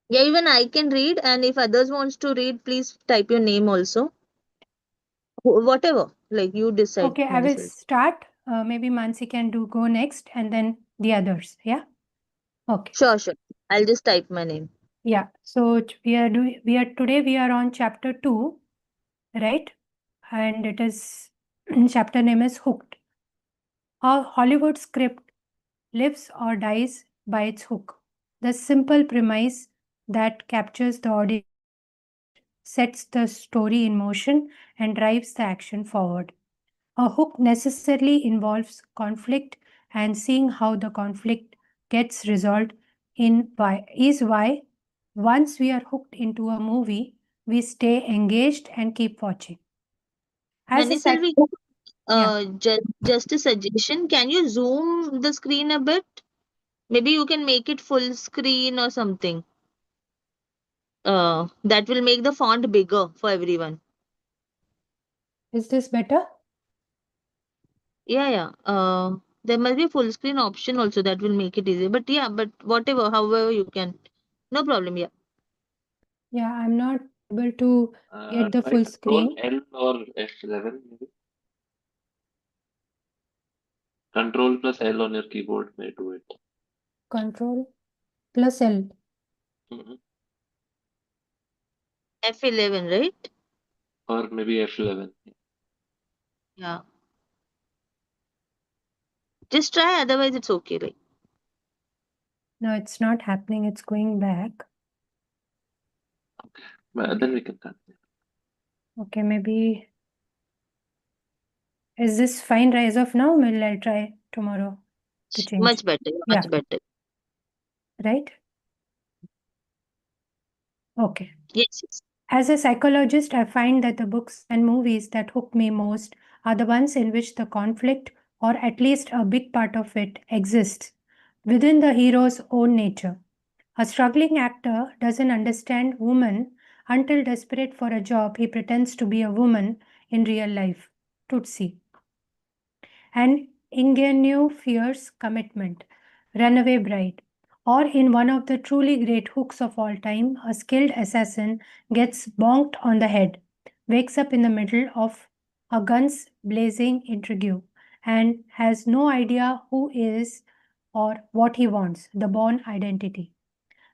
Yeah, even I can read, and if others wants to read, please type your name also. Whatever, like you decide, Okay, I will Manisha. start. Maybe Mansi can go next and then the others. Yeah. Okay. Sure, sure. I'll just type my name. Yeah. So we are on chapter 2, right? And it is chapter name is Hooked. A Hollywood script lives or dies by its hook. The simple premise that captures the audience, sets the story in motion, and drives the action forward. A hook necessarily involves conflict, and seeing how the conflict gets resolved is why once we are hooked into a movie, we stay engaged and keep watching. As a Manisha, psych- yeah, just a suggestion. Can you zoom the screen a bit? Maybe you can make it full screen or something. That will make the font bigger for everyone. is this better? Yeah, yeah. There must be a full screen option also that will make it easy. But yeah, but whatever, however you can. No problem. Yeah. Yeah, I'm not able to get the Try full Control screen. L or F11 maybe. Control plus L on your keyboard may do it. Control plus L. Mhm. F11, right? Or maybe F11. Yeah. Just try, otherwise it's okay. Like, No, it's not happening. It's going back. But then we can continue. Okay, maybe. Is this fine rise of now? Will I try tomorrow to change? much better. Yeah, Much better. right? Okay. Yes, yes. As a psychologist, I find that the books and movies that hook me most are the ones in which the conflict, or at least a big part of it, exists within the hero's own nature. A struggling actor doesn't understand woman until, desperate for a job, he pretends to be a woman in real life. Tootsie. And ingenue fears commitment. Runaway Bride. Or in one of the truly great hooks of all time, a skilled assassin gets bonked on the head, wakes up in the middle of a guns blazing intrigue, and has no idea who is or what he wants, the Bourne identity.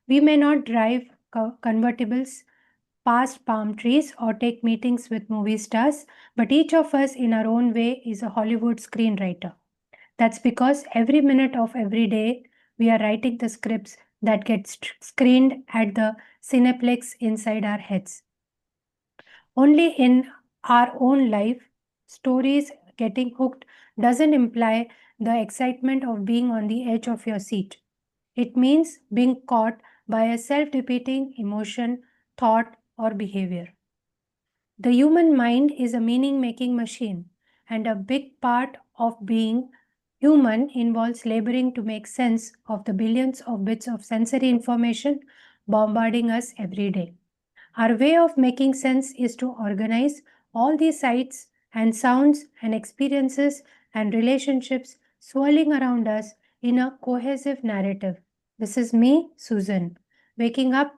We may not drive convertibles past palm trees or take meetings with movie stars, but each of us, in our own way, is a Hollywood screenwriter. That's because every minute of every day, we are writing the scripts that get screened at the Cineplex inside our heads. Only in our own life, stories getting hooked doesn't imply the excitement of being on the edge of your seat. It means being caught by a self repeating emotion, thought, or behavior. The human mind is a meaning making machine, and a big part of being human involves laboring to make sense of the billions of bits of sensory information bombarding us every day. Our way of making sense is to organize all these sights and sounds and experiences and relationships swirling around us in a cohesive narrative. This is me, Susan. Waking up,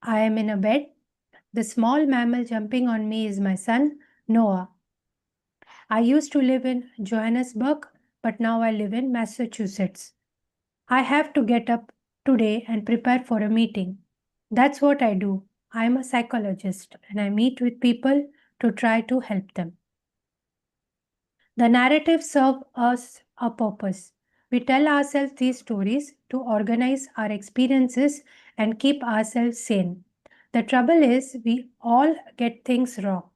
I am in a bed. The small mammal jumping on me is my son, Noah. I used to live in Johannesburg, but now I live in Massachusetts. I have to get up today and prepare for a meeting. That's what I do. I'm a psychologist and I meet with people to try to help them. The narratives serve us a purpose. We tell ourselves these stories to organize our experiences and keep ourselves sane. The trouble is, we all get things wrong.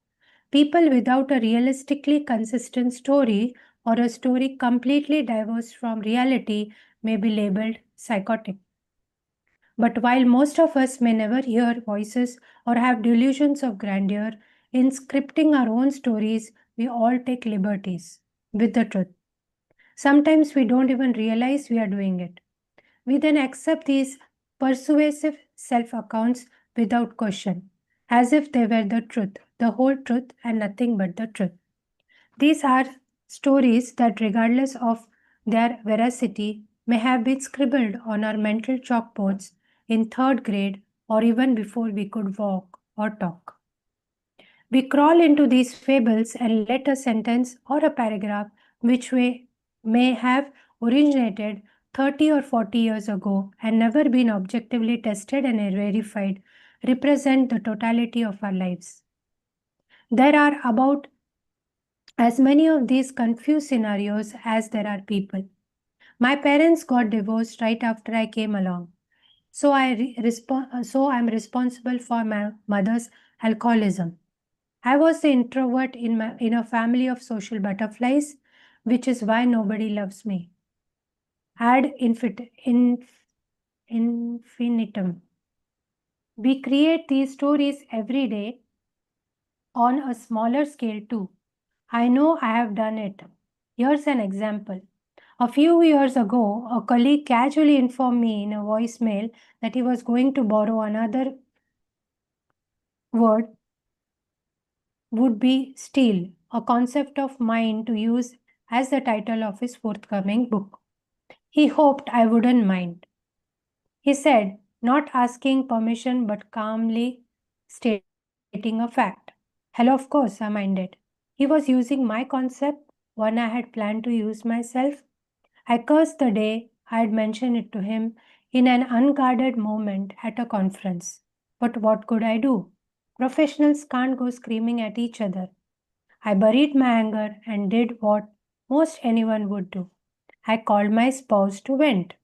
People without a realistically consistent story or a story completely diverse from reality may be labeled psychotic. But while most of us may never hear voices or have delusions of grandeur, in scripting our own stories, we all take liberties with the truth. Sometimes we don't even realize we are doing it. We then accept these persuasive self accounts without question, as if they were the truth, the whole truth, and nothing but the truth. These are stories that, regardless of their veracity, may have been scribbled on our mental chalkboards in third grade or even before we could walk or talk. We crawl into these fables and let a sentence or a paragraph which may have originated 30 or 40 years ago and never been objectively tested and verified represent the totality of our lives. There are about as many of these confused scenarios as there are people. My parents got divorced right after I came along. So I'm responsible for my mother's alcoholism. I was the introvert in a family of social butterflies, which is why nobody loves me. Ad infinitum. We create these stories every day on a smaller scale too. I know I have done it. Here's an example. A few years ago, a colleague casually informed me in a voicemail that he was going to borrow another word would be steal, a concept of mine to use as the title of his forthcoming book. He hoped I wouldn't mind. He said, not asking permission but calmly stating a fact. Hell, of course, I minded. He was using my concept, one I had planned to use myself. I cursed the day I had mentioned it to him in an unguarded moment at a conference. But what could I do? Professionals can't go screaming at each other. I buried my anger and did what most anyone would do. I called my spouse to vent.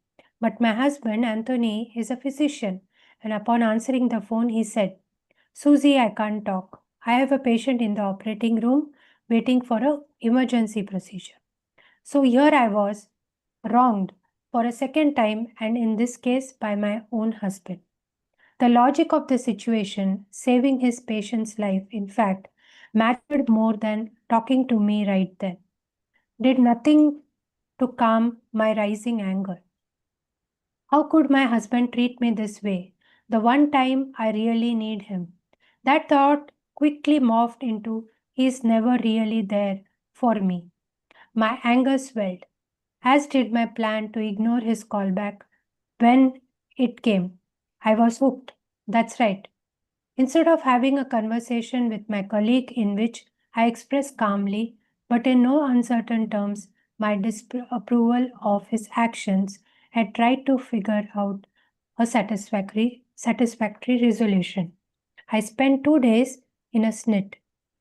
But my husband, Anthony, is a physician, and upon answering the phone, he said, Susie, I can't talk. I have a patient in the operating room waiting for an emergency procedure. So here I was, wronged for a second time, and in this case by my own husband. The logic of the situation, saving his patient's life, in fact, mattered more than talking to me right then. Did nothing to calm my rising anger. How could my husband treat me this way, the one time I really need him? That thought quickly morphed into he's never really there for me. My anger swelled, as did my plan to ignore his callback when it came. I was hooked. That's right. Instead of having a conversation with my colleague in which I express calmly, but in no uncertain terms, my disapproval of his actions, I tried to figure out a satisfactory resolution. I spent 2 days in a snit,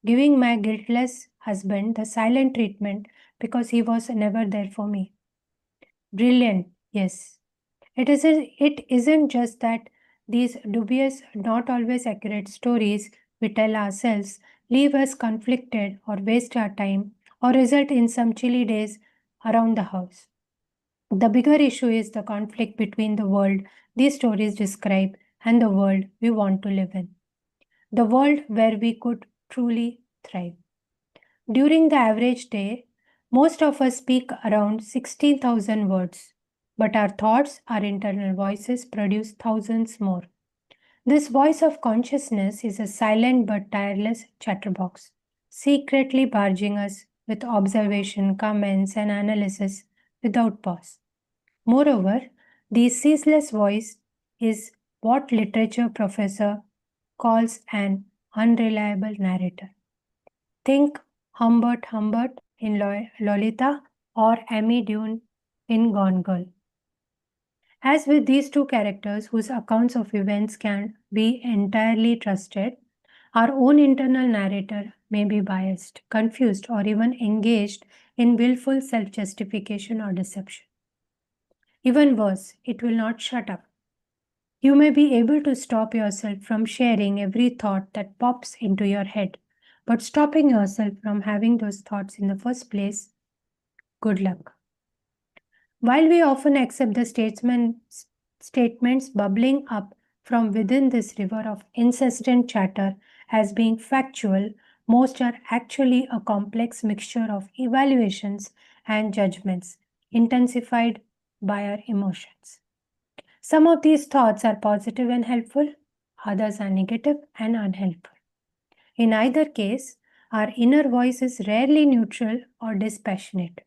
giving my guiltless husband the silent treatment because he was never there for me. Brilliant, yes. It isn't just that these dubious, not always accurate stories we tell ourselves leave us conflicted or waste our time or result in some chilly days around the house. The bigger issue is the conflict between the world these stories describe and the world we want to live in. The world where we could truly thrive. During the average day, most of us speak around 16,000 words, but our thoughts, our internal voices, produce thousands more. This voice of consciousness is a silent but tireless chatterbox, secretly barging us with observation, comments, and analysis without pause. Moreover, this ceaseless voice is what literature professor calls an unreliable narrator. Think Humbert Humbert in Lolita or Amy Dune in Gone Girl. As with these two characters whose accounts of events can be entirely trusted, our own internal narrator may be biased, confused, or even engaged in willful self justification or deception. Even worse, it will not shut up. You may be able to stop yourself from sharing every thought that pops into your head, but stopping yourself from having those thoughts in the first place, good luck. While we often accept the statements bubbling up from within this river of incessant chatter as being factual, most are actually a complex mixture of evaluations and judgments, intensified by our emotions. Some of these thoughts are positive and helpful, others are negative and unhelpful. In either case, our inner voice is rarely neutral or dispassionate.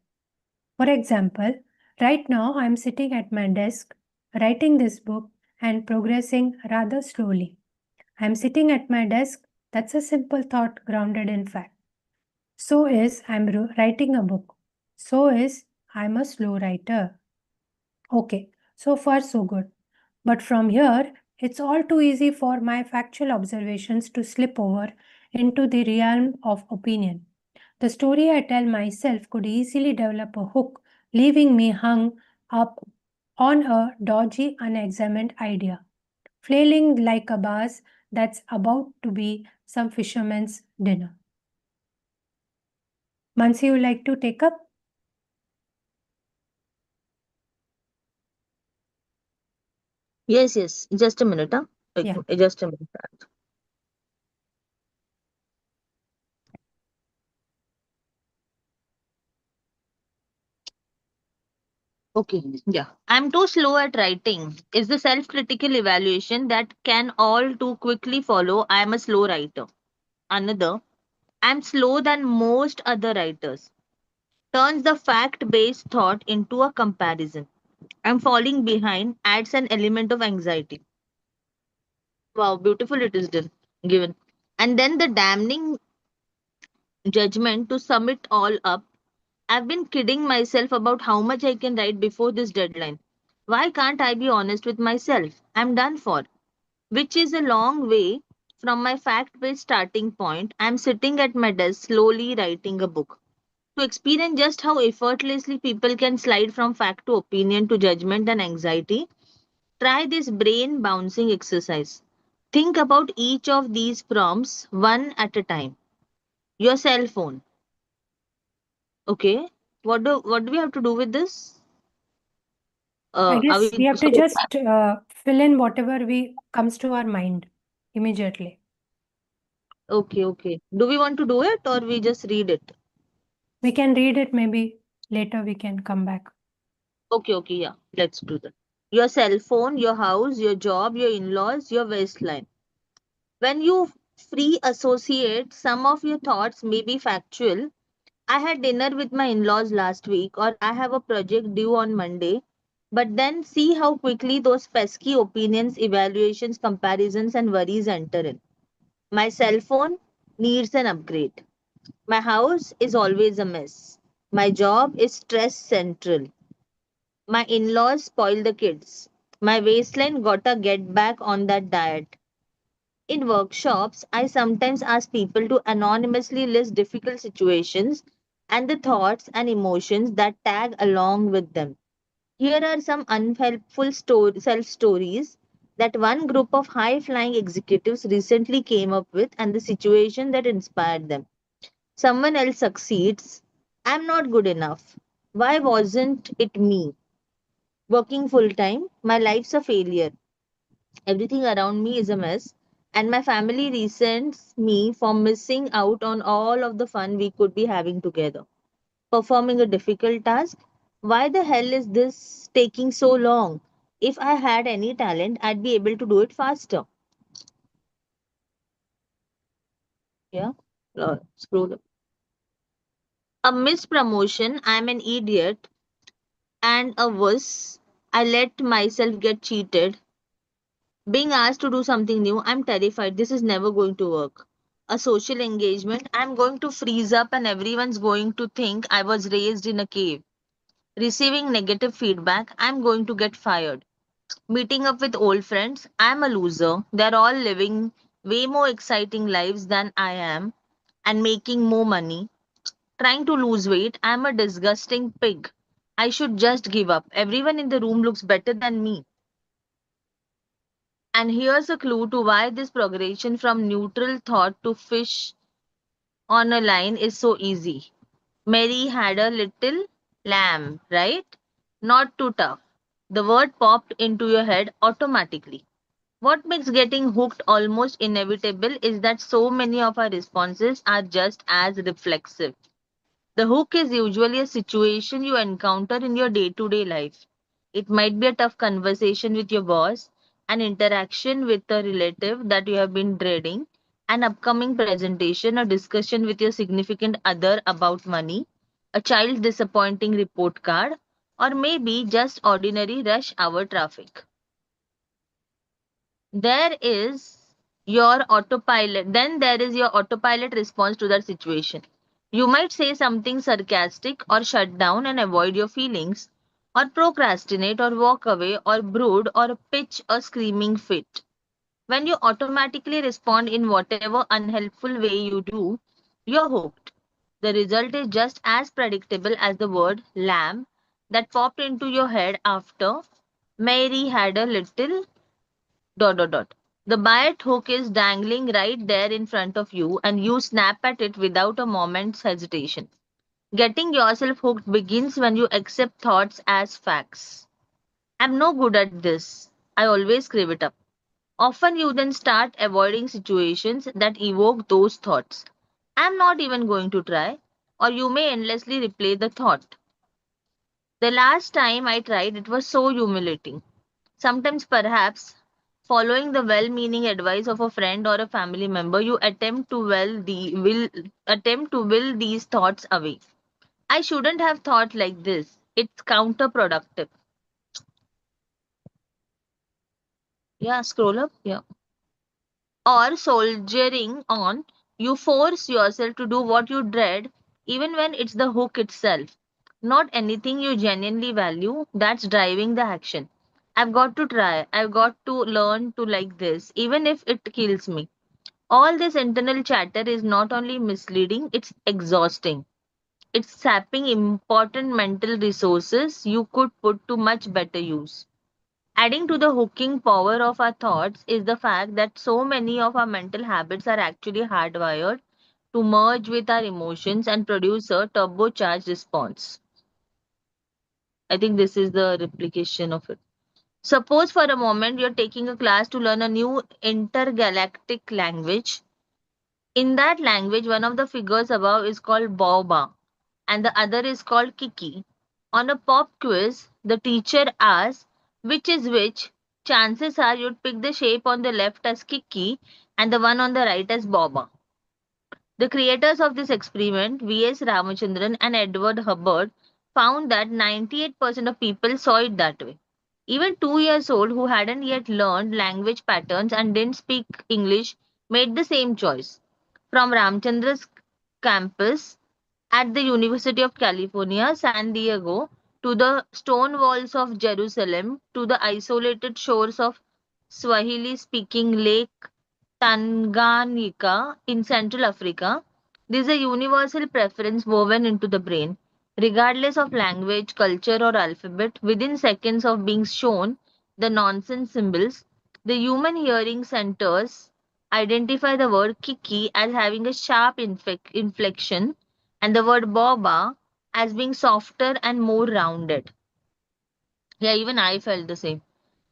For example, right now I'm sitting at my desk writing this book and progressing rather slowly. I'm sitting at my desk. That's a simple thought grounded in fact. So is writing a book. So is I'm a slow writer. Okay, so far so good. But from here, it's all too easy for my factual observations to slip over into the realm of opinion. The story I tell myself could easily develop a hook, leaving me hung up on a dodgy, unexamined idea, flailing like a bass that's about to be some fisherman's dinner. Mansi, you like to take up? Yes, yes. Just a minute, huh? Yeah. Just a minute. Okay, yeah. I'm too slow at writing. Is the self critical evaluation that can all too quickly follow. I am a slow writer. Another, I'm slow than most other writers. Turns the fact based thought into a comparison. I'm falling behind adds an element of anxiety. Wow, beautiful it is done, given. And then the damning judgment to sum it all up. I've been kidding myself about how much I can write before this deadline. Why can't I be honest with myself? I'm done for. Which is a long way from my fact based starting point. I'm sitting at my desk slowly writing a book. To experience just how effortlessly people can slide from fact to opinion to judgment and anxiety, try this brain bouncing exercise. Think about each of these prompts one at a time. Your cell phone. Okay. What do we have to do with this? I Are guess we we have to so just fill in whatever we comes to our mind immediately. okay, okay. Do we want to do it or we just read it? We can read it, maybe later we can come back. Okay, okay, yeah. Let's do that. Your cell phone, your house, your job, your in-laws, your waistline. When you free associate, some of your thoughts may be factual. I had dinner with my in-laws last week, or I have a project due on Monday. But then see how quickly those pesky opinions, evaluations, comparisons, and worries enter in. My cell phone needs an upgrade. My house is always a mess. My job is stress central. My in laws spoil the kids. My waistline gotta get back on that diet. In workshops, I sometimes ask people to anonymously list difficult situations and the thoughts and emotions that tag along with them. Here are some unhelpful self stories that one group of high flying executives recently came up with and the situation that inspired them. Someone else succeeds. I'm not good enough. Why wasn't it me? Working full time, my life's a failure. Everything around me is a mess, and my family resents me for missing out on all of the fun we could be having together. Performing a difficult task? Why the hell is this taking so long? If I had any talent, I'd be able to do it faster. Yeah, scroll up. A missed promotion, I'm an idiot and a wuss. I let myself get cheated. Being asked to do something new, I'm terrified. This is never going to work. A social engagement, I'm going to freeze up and everyone's going to think I was raised in a cave. Receiving negative feedback, I'm going to get fired. Meeting up with old friends, I'm a loser. They're all living way more exciting lives than I am and making more money. Trying to lose weight, I'm a disgusting pig. I should just give up. Everyone in the room looks better than me. And here's a clue to why this progression from neutral thought to fish on a line is so easy. Mary had a little lamb, right? Not too tough. The word popped into your head automatically. What makes getting hooked almost inevitable is that so many of our responses are just as reflexive. The hook is usually a situation you encounter in your day to day life. It might be a tough conversation with your boss, an interaction with a relative that you have been dreading, an upcoming presentation, a discussion with your significant other about money, a child's disappointing report card, or maybe just ordinary rush hour traffic. There is your autopilot. Then there is your autopilot response to that situation. You might say something sarcastic or shut down and avoid your feelings, or procrastinate or walk away or brood or pitch a screaming fit. When you automatically respond in whatever unhelpful way you do, you're hooked. The result is just as predictable as the word lamb that popped into your head after Mary had a little dot dot dot. The bite hook is dangling right there in front of you, and you snap at it without a moment's hesitation. Getting yourself hooked begins when you accept thoughts as facts. I'm no good at this. I always crave it up. Often you then start avoiding situations that evoke those thoughts. I'm not even going to try. Or you may endlessly replay the thought. The last time I tried, it was so humiliating. Sometimes, perhaps, following the well-meaning advice of a friend or a family member, you attempt to will these thoughts away. I shouldn't have thought like this. It's counterproductive. Yeah, scroll up. Yeah. Or soldiering on, you force yourself to do what you dread, even when it's the hook itself, not anything you genuinely value, that's driving the action. I've got to try, I've got to learn to like this, even if it kills me. All this internal chatter is not only misleading, it's exhausting. It's sapping important mental resources you could put to much better use. Adding to the hooking power of our thoughts is the fact that so many of our mental habits are actually hardwired to merge with our emotions and produce a turbocharged response. I think this is the replication of it. Suppose for a moment you're taking a class to learn a new intergalactic language. In that language, one of the figures above is called Baoba and the other is called Kiki. On a pop quiz, the teacher asks which is which. Chances are you'd pick the shape on the left as Kiki and the one on the right as Boba. The creators of this experiment, V.S. Ramachandran and Edward Hubbard, found that 98% of people saw it that way. Even 2 years old who hadn't yet learned language patterns and didn't speak English made the same choice. From Ramachandra's campus at the University of California, San Diego, to the stone walls of Jerusalem, to the isolated shores of Swahili speaking Lake Tanganyika in Central Africa, there is a universal preference woven into the brain. Regardless of language, culture, or alphabet, within seconds of being shown the nonsense symbols, the human hearing centers identify the word kiki as having a sharp inflection and the word boba as being softer and more rounded. Yeah, even I felt the same.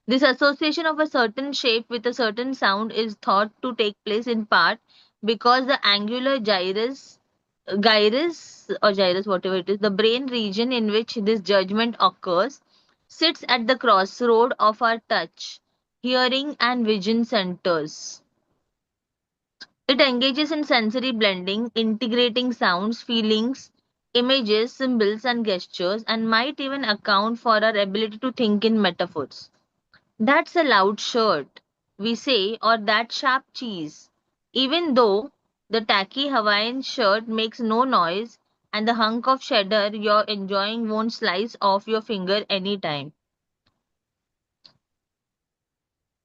This association of a certain shape with a certain sound is thought to take place in part because the angular gyrus, whatever it is, the brain region in which this judgment occurs, sits at the crossroad of our touch, hearing, and vision centers. It engages in sensory blending, integrating sounds, feelings, images, symbols, and gestures, and might even account for our ability to think in metaphors. That's a loud shirt, we say, or that sharp cheese. Even though the tacky Hawaiian shirt makes no noise and the hunk of cheddar you're enjoying won't slice off your finger anytime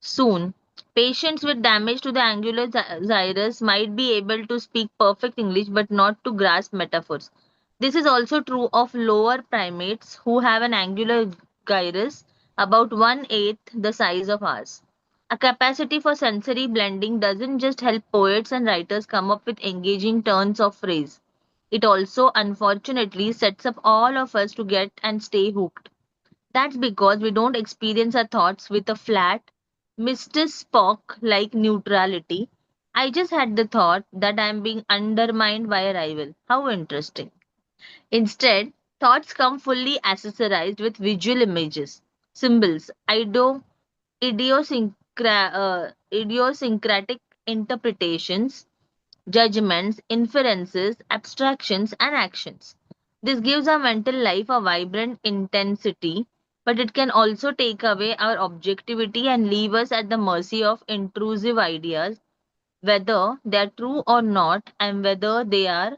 soon. Patients with damage to the angular gyrus might be able to speak perfect English but not to grasp metaphors. This is also true of lower primates who have an angular gyrus about 1/8 the size of ours. A capacity for sensory blending doesn't just help poets and writers come up with engaging turns of phrase. It also, unfortunately, sets up all of us to get and stay hooked. That's because we don't experience our thoughts with a flat, Mr. Spock like neutrality. I just had the thought that I'm being undermined by a rival. How interesting. Instead, thoughts come fully accessorized with visual images, symbols, idiosyncratic interpretations, judgments, inferences, abstractions, and actions. This gives our mental life a vibrant intensity but it can also take away our objectivity and leave us at the mercy of intrusive ideas, whether they are true or not, and whether they are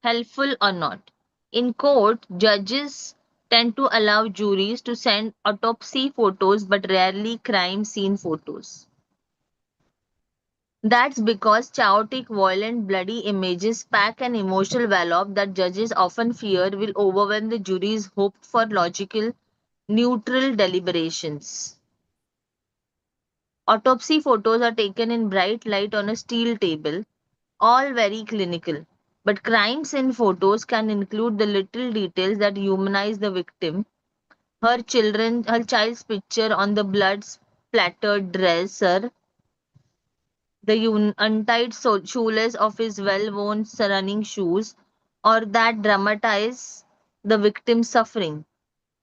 helpful or not. In court, judges tend to allow juries to send autopsy photos but rarely crime scene photos. That's because chaotic, violent, bloody images pack an emotional envelope that judges often fear will overwhelm the jury's hope for logical, neutral deliberations. Autopsy photos are taken in bright light on a steel table, all very clinical. But crime scene photos can include the little details that humanize the victim. Her child's picture on the blood splattered dresser, the untied shoelace of his well-worn running shoes, or that dramatize the victim's suffering.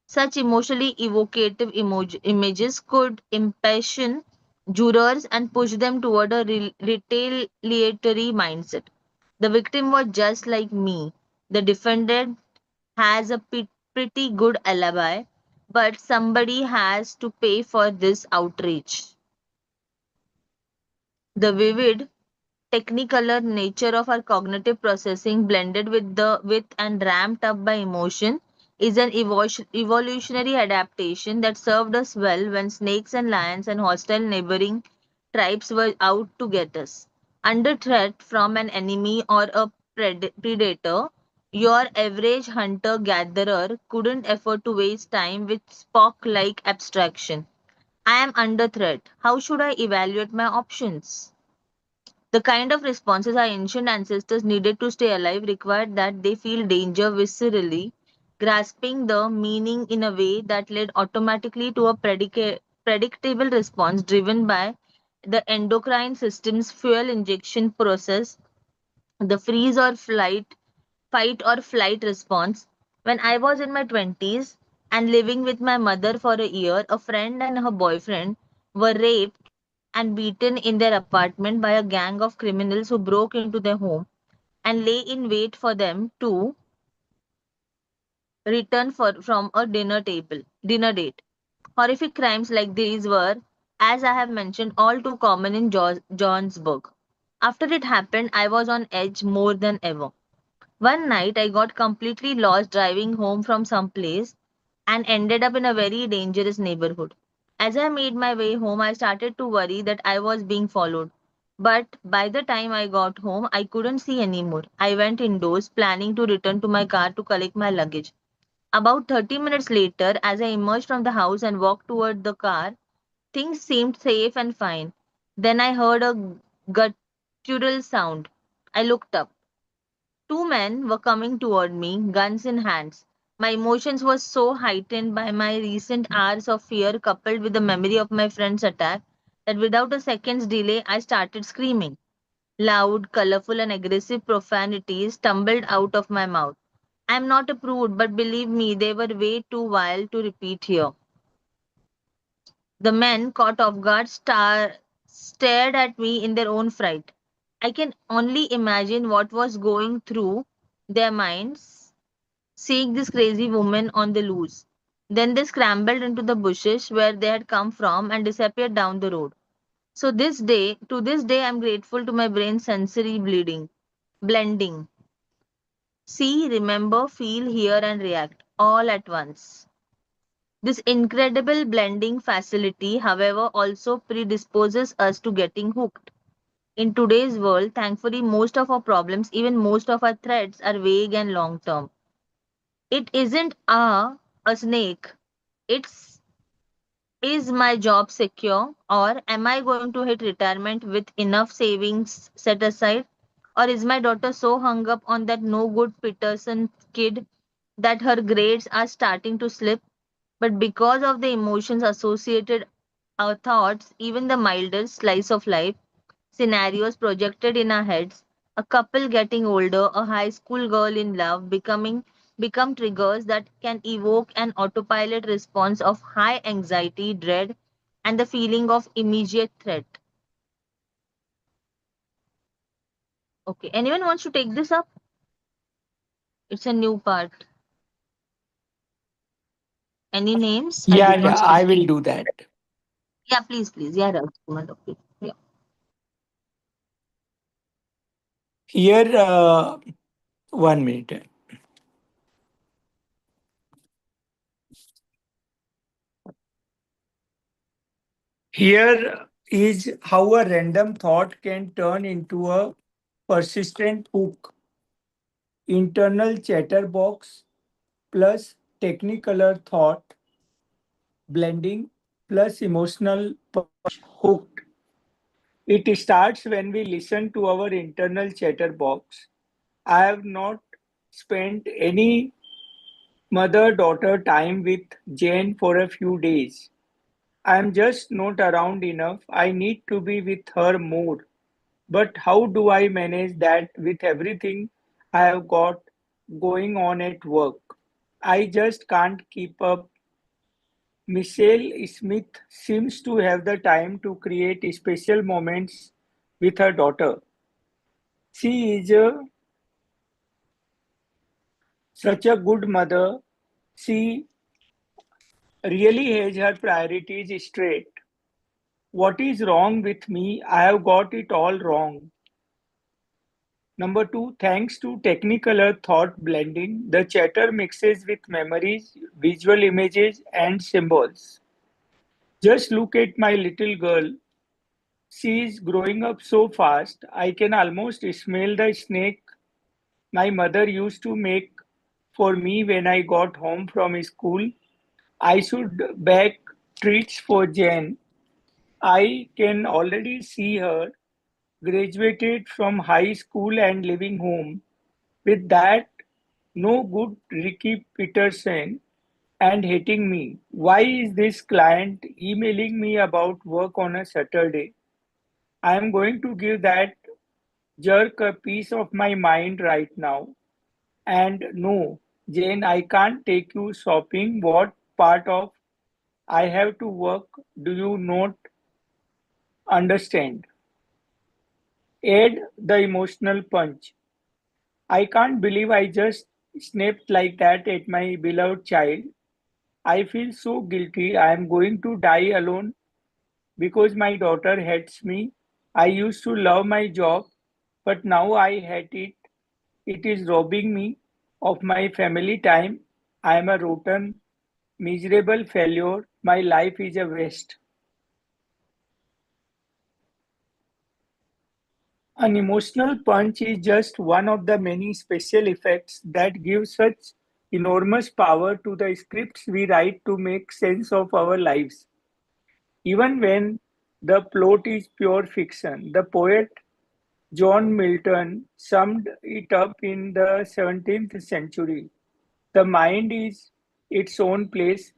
Such emotionally evocative images could impassion jurors and push them toward a retaliatory mindset. The victim was just like me. The defendant has a pretty good alibi, but somebody has to pay for this outrage. The vivid, technicolor nature of our cognitive processing blended with and ramped up by emotion is an evolutionary adaptation that served us well when snakes and lions and hostile neighboring tribes were out to get us. Under threat from an enemy or a predator, your average hunter gatherer couldn't afford to waste time with Spock like abstraction. I am under threat. How should I evaluate my options? The kind of responses our ancient ancestors needed to stay alive required that they feel danger viscerally, grasping the meaning in a way that led automatically to a predictable response driven by the endocrine system's fuel injection process, the fight or flight response. When I was in my 20s and living with my mother for a year, a friend and her boyfriend were raped and beaten in their apartment by a gang of criminals who broke into their home and lay in wait for them to return from a dinner date. Horrific crimes like these were, as I have mentioned, all too common in Johannesburg. After it happened, I was on edge more than ever. One night, I got completely lost driving home from some place and ended up in a very dangerous neighborhood. As I made my way home, I started to worry that I was being followed. But by the time I got home, I couldn't see anymore. I went indoors, planning to return to my car to collect my luggage. About 30 minutes later, as I emerged from the house and walked toward the car, things seemed safe and fine. Then I heard a guttural sound. I looked up. Two men were coming toward me, guns in hands. My emotions were so heightened by my recent hours of fear, coupled with the memory of my friend's attack, that without a second's delay, I started screaming. Loud, colorful, and aggressive profanities tumbled out of my mouth. I am not a prude, but believe me, they were way too wild to repeat here. The men, caught off guard, stared at me in their own fright. I can only imagine what was going through their minds seeing this crazy woman on the loose. Then they scrambled into the bushes where they had come from and disappeared down the road. To this day, I'm grateful to my brain's sensory blending. See, remember, feel, hear, and react all at once. This incredible blending facility, however, also predisposes us to getting hooked. In today's world, thankfully, most of our problems, even most of our threats, are vague and long term. It isn't a snake. It's is my job secure, or am I going to hit retirement with enough savings set aside, or is my daughter so hung up on that no good Peterson kid that her grades are starting to slip? But because of the emotions associated our thoughts, even the mildest slice of life scenarios projected in our heads, a couple getting older, a high school girl in love, become triggers that can evoke an autopilot response of high anxiety, dread, and the feeling of immediate threat. Okay, anyone wants to take this up? It's a new part. Any names? I Yeah, did yeah, not I speak. will do that. Yeah, please, please. Yeah, Rajkumar, okay. Yeah. Here, 1 minute. Here is how a random thought can turn into a persistent hook. Internal chatterbox plus technicolor thought blending plus emotional punch hooked. It starts when we listen to our internal chatterbox. I have not spent any mother daughter time with Jane for a few days. I am just not around enough. I need to be with her more. But how do I manage that with everything I have got going on at work? I just can't keep up. Michelle Smith seems to have the time to create special moments with her daughter. She is such a good mother. She really has her priorities straight. What is wrong with me? I have got it all wrong. Number two, thanks to Technicolor thought blending, the chatter mixes with memories, visual images, and symbols. Just look at my little girl. She is growing up so fast, I can almost smell the snake my mother used to make for me when I got home from school. I should bake treats for Jen. I can already see her graduated from high school and living home with that no good Ricky Peterson and hating me. Why is this client emailing me about work on a Saturday? I am going to give that jerk a piece of my mind right now. And no, Jane, I can't take you shopping. What part of I have to work do you not understand? Add the emotional punch. I can't believe I just snapped like that at my beloved child. I feel so guilty. I am going to die alone because my daughter hates me. I used to love my job, but now I hate it. It is robbing me of my family time. I am a rotten, miserable failure. My life is a waste. An emotional punch is just one of the many special effects that give such enormous power to the scripts we write to make sense of our lives. Even when the plot is pure fiction, the poet John Milton summed it up in the 17th century. The mind is its own place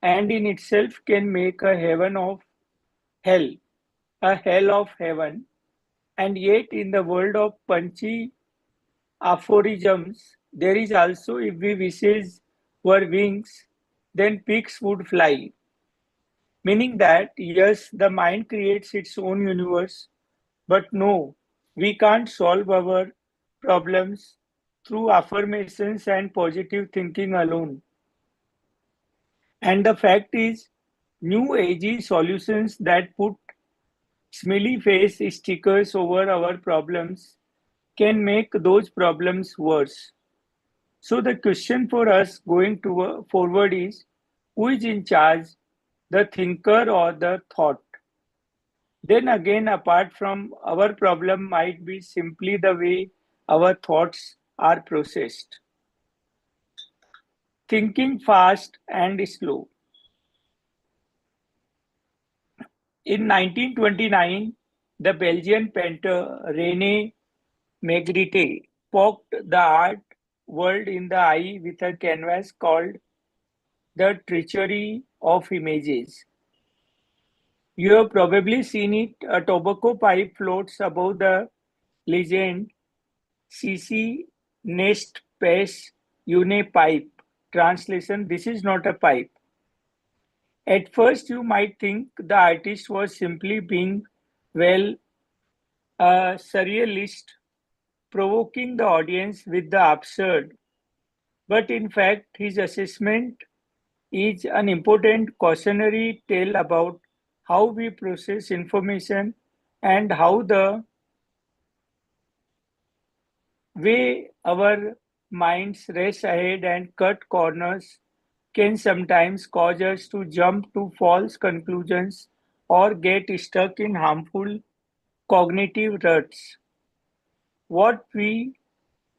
and in itself can make a heaven of hell, a hell of heaven. And yet, in the world of punchy aphorisms, there is also if we wishes were wings, then pigs would fly. Meaning that, yes, the mind creates its own universe, but no, we can't solve our problems through affirmations and positive thinking alone. And the fact is, new agey solutions that put smiley face stickers over our problems can make those problems worse. So the question for us going to forward is who is in charge, the thinker or the thought? Then again, apart from our problem might be simply the way our thoughts are processed. Thinking fast and slow. In 1929, the Belgian painter René Magritte poked the art world in the eye with a canvas called The Treachery of Images. You have probably seen it. A tobacco pipe floats above the legend "Sisi nest pes une pipe". Translation: This is not a pipe. At first, you might think the artist was simply being, well, a surrealist, provoking the audience with the absurd. But in fact, his assessment is an important cautionary tale about how we process information and how the way our minds race ahead and cut corners can sometimes cause us to jump to false conclusions or get stuck in harmful cognitive ruts. What we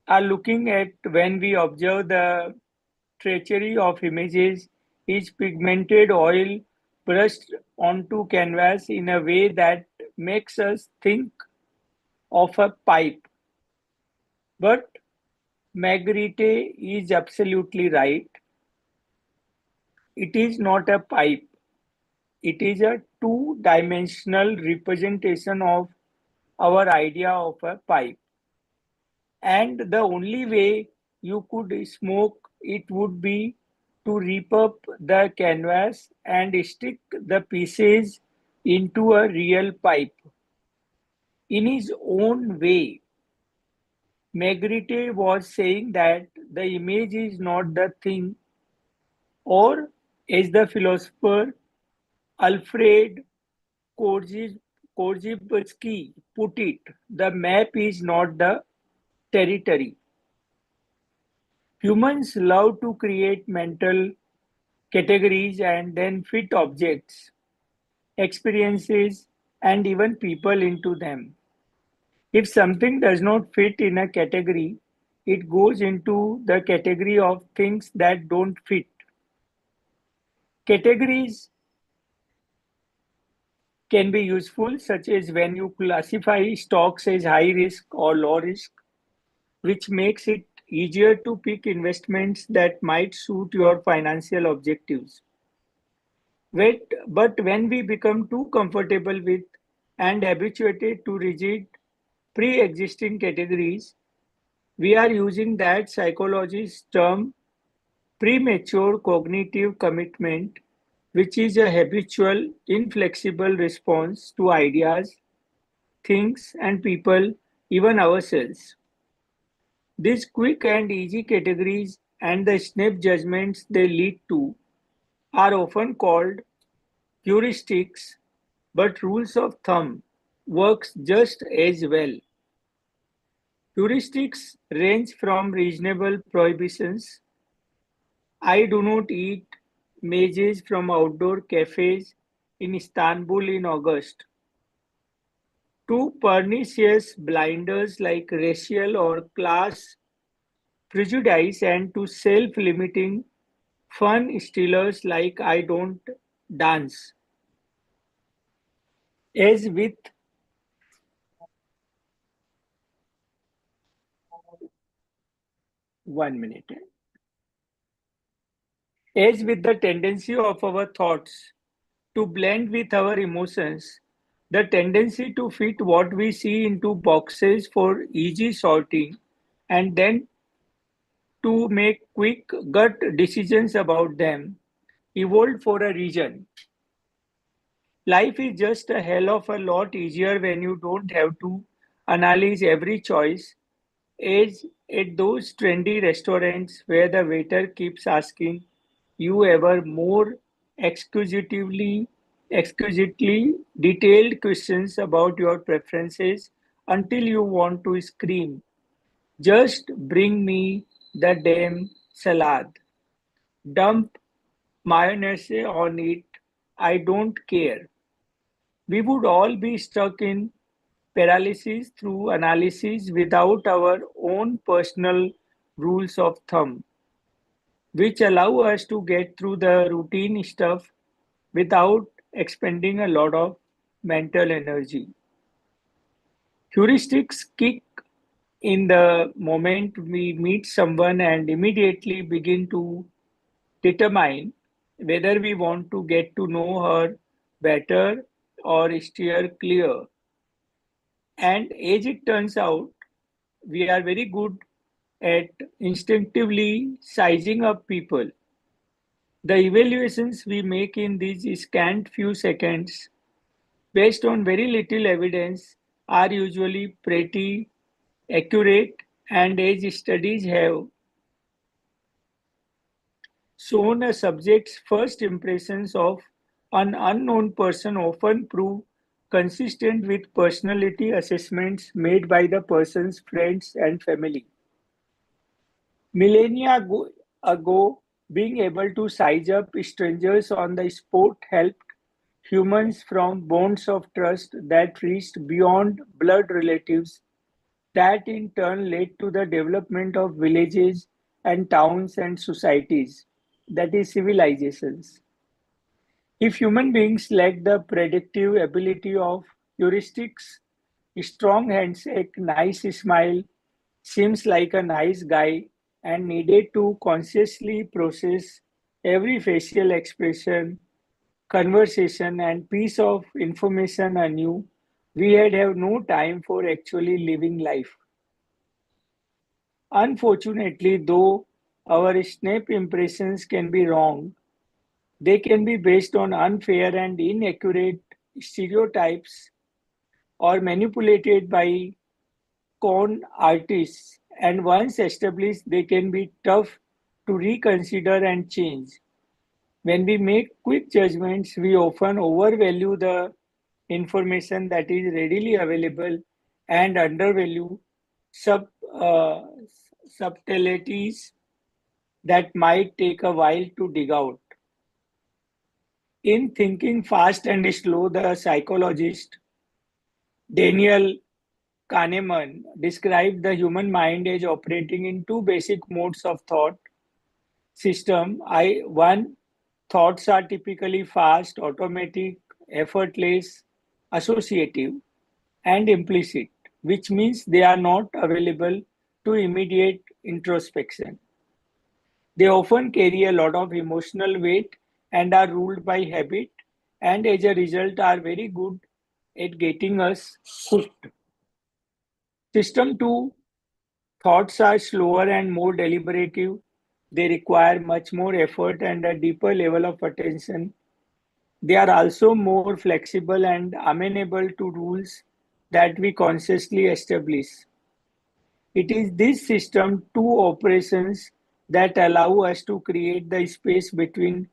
are looking at when we observe the treachery of images is pigmented oil brushed onto canvas in a way that makes us think of a pipe. But Marguerite is absolutely right. It is not a pipe. It is a two-dimensional representation of our idea of a pipe. And the only way you could smoke it would be to rip up the canvas and stick the pieces into a real pipe. In his own way, Magritte was saying that the image is not the thing, or as the philosopher Alfred Korzybski put it, the map is not the territory. Humans love to create mental categories and then fit objects, experiences, and even people into them. If something does not fit in a category, it goes into the category of things that don't fit. Categories can be useful, such as when you classify stocks as high risk or low risk, which makes it easier to pick investments that might suit your financial objectives. But when we become too comfortable with and habituated to rigid pre-existing categories, we are using that psychologist's term premature cognitive commitment, which is a habitual, inflexible response to ideas, things, and people, even ourselves. These quick and easy categories and the snap judgments they lead to are often called heuristics, but rules of thumb works just as well. Heuristics range from reasonable prohibitions. I do not eat mezes from outdoor cafes in Istanbul in August, to pernicious blinders like racial or class prejudice and to self-limiting fun stealers like I don't dance. As with 1 minute. As with the tendency of our thoughts to blend with our emotions, the tendency to fit what we see into boxes for easy sorting, and then to make quick gut decisions about them, evolved for a reason. Life is just a hell of a lot easier when you don't have to analyze every choice, as at those trendy restaurants where the waiter keeps asking you ever more exquisitely detailed questions about your preferences until you want to scream, just bring me the damn salad. Dump mayonnaise on it. I don't care. We would all be stuck in paralysis through analysis without our own personal rules of thumb, which allow us to get through the routine stuff without expending a lot of mental energy. Heuristics kick in the moment we meet someone and immediately begin to determine whether we want to get to know her better or steer clear. And as it turns out, we are very good at instinctively sizing up people. The evaluations we make in these scant few seconds, based on very little evidence, are usually pretty accurate, and as studies have shown a subject's first impressions of an unknown person often prove consistent with personality assessments made by the person's friends and family. Millennia ago, being able to size up strangers on the spot helped humans form bonds of trust that reached beyond blood relatives, that in turn led to the development of villages and towns and societies, that is, civilizations. If human beings lack the predictive ability of heuristics, strong handshake, nice smile, seems like a nice guy, and needed to consciously process every facial expression, conversation, and piece of information anew, we had have no time for actually living life. Unfortunately, though our snap impressions can be wrong, they can be based on unfair and inaccurate stereotypes or manipulated by con artists, and once established, they can be tough to reconsider and change. When we make quick judgments, we often overvalue the information that is readily available and undervalue sub, uh, subtleties that might take a while to dig out. In Thinking Fast and Slow, the psychologist Daniel Kahneman described the human mind as operating in two basic modes of thought system. One, thoughts are typically fast, automatic, effortless, associative, and implicit, which means they are not available to immediate introspection. They often carry a lot of emotional weight and are ruled by habit, and as a result, are very good at getting us hooked. System 2, thoughts are slower and more deliberative. They require much more effort and a deeper level of attention. They are also more flexible and amenable to rules that we consciously establish. It is this system two operations that allow us to create the space between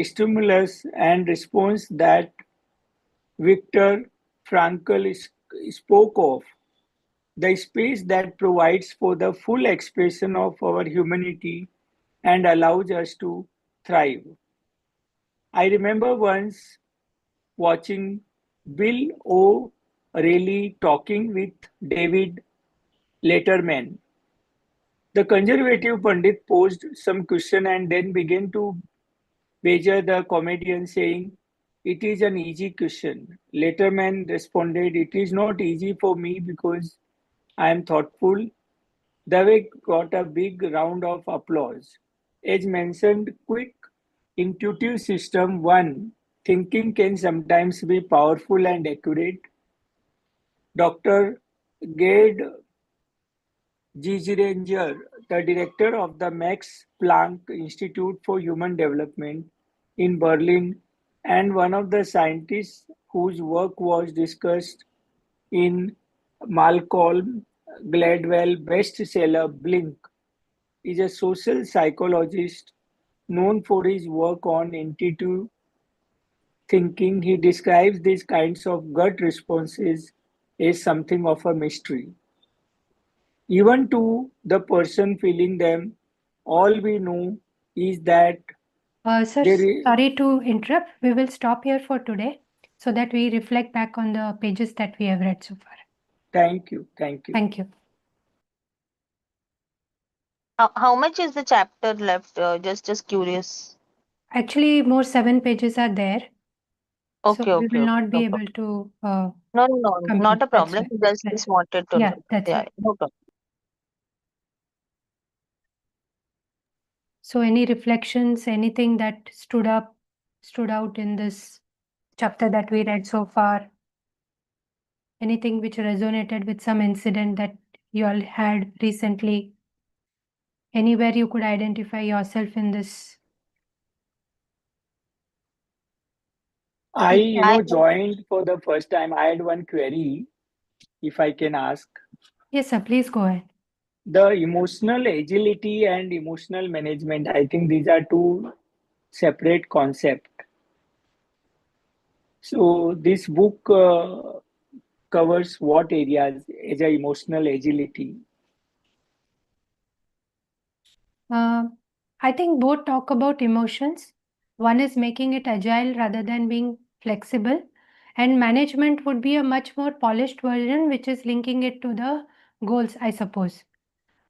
stimulus and response that Viktor Frankl spoke of, the space that provides for the full expression of our humanity and allows us to thrive. I remember once watching Bill O'Reilly talking with David Letterman. The conservative pundit posed some question and then began to badger the comedian, saying, "It is an easy question." Letterman responded, "It is not easy for me because I am thoughtful." Dave got a big round of applause. As mentioned, quick, intuitive system one, thinking can sometimes be powerful and accurate. Dr. Gerd Giesinger, the director of the Max Planck Institute for Human Development in Berlin and one of the scientists whose work was discussed in Malcolm Gladwell bestseller Blink, is a social psychologist known for his work on intuitive thinking. He describes these kinds of gut responses as something of a mystery. Even to the person feeling them, all we know is that Sir, there is. sorry to interrupt. We will stop here for today so that we reflect back on the pages that we have read so far. Thank you. Thank you. Thank you. How much is the chapter left? Just curious. Actually, more 7 pages are there. Okay, So we okay, will okay. not be No able to problem. No, complete. not a That's problem. why. Just Right. just wanted to Yeah, know. that's Yeah, right. no problem. So any reflections, anything that stood out in this chapter that we read so far? Anything which resonated with some incident that you all had recently? Anywhere you could identify yourself in this? I, I joined for the first time. I had one query, if I can ask. Yes, sir, please go ahead. the emotional agility and emotional management, I think these are two separate concepts. So this book covers what areas as a emotional agility? I think both talk about emotions. One is making it agile rather than being flexible, and management would be a much more polished version, which is linking it to the goals, I suppose.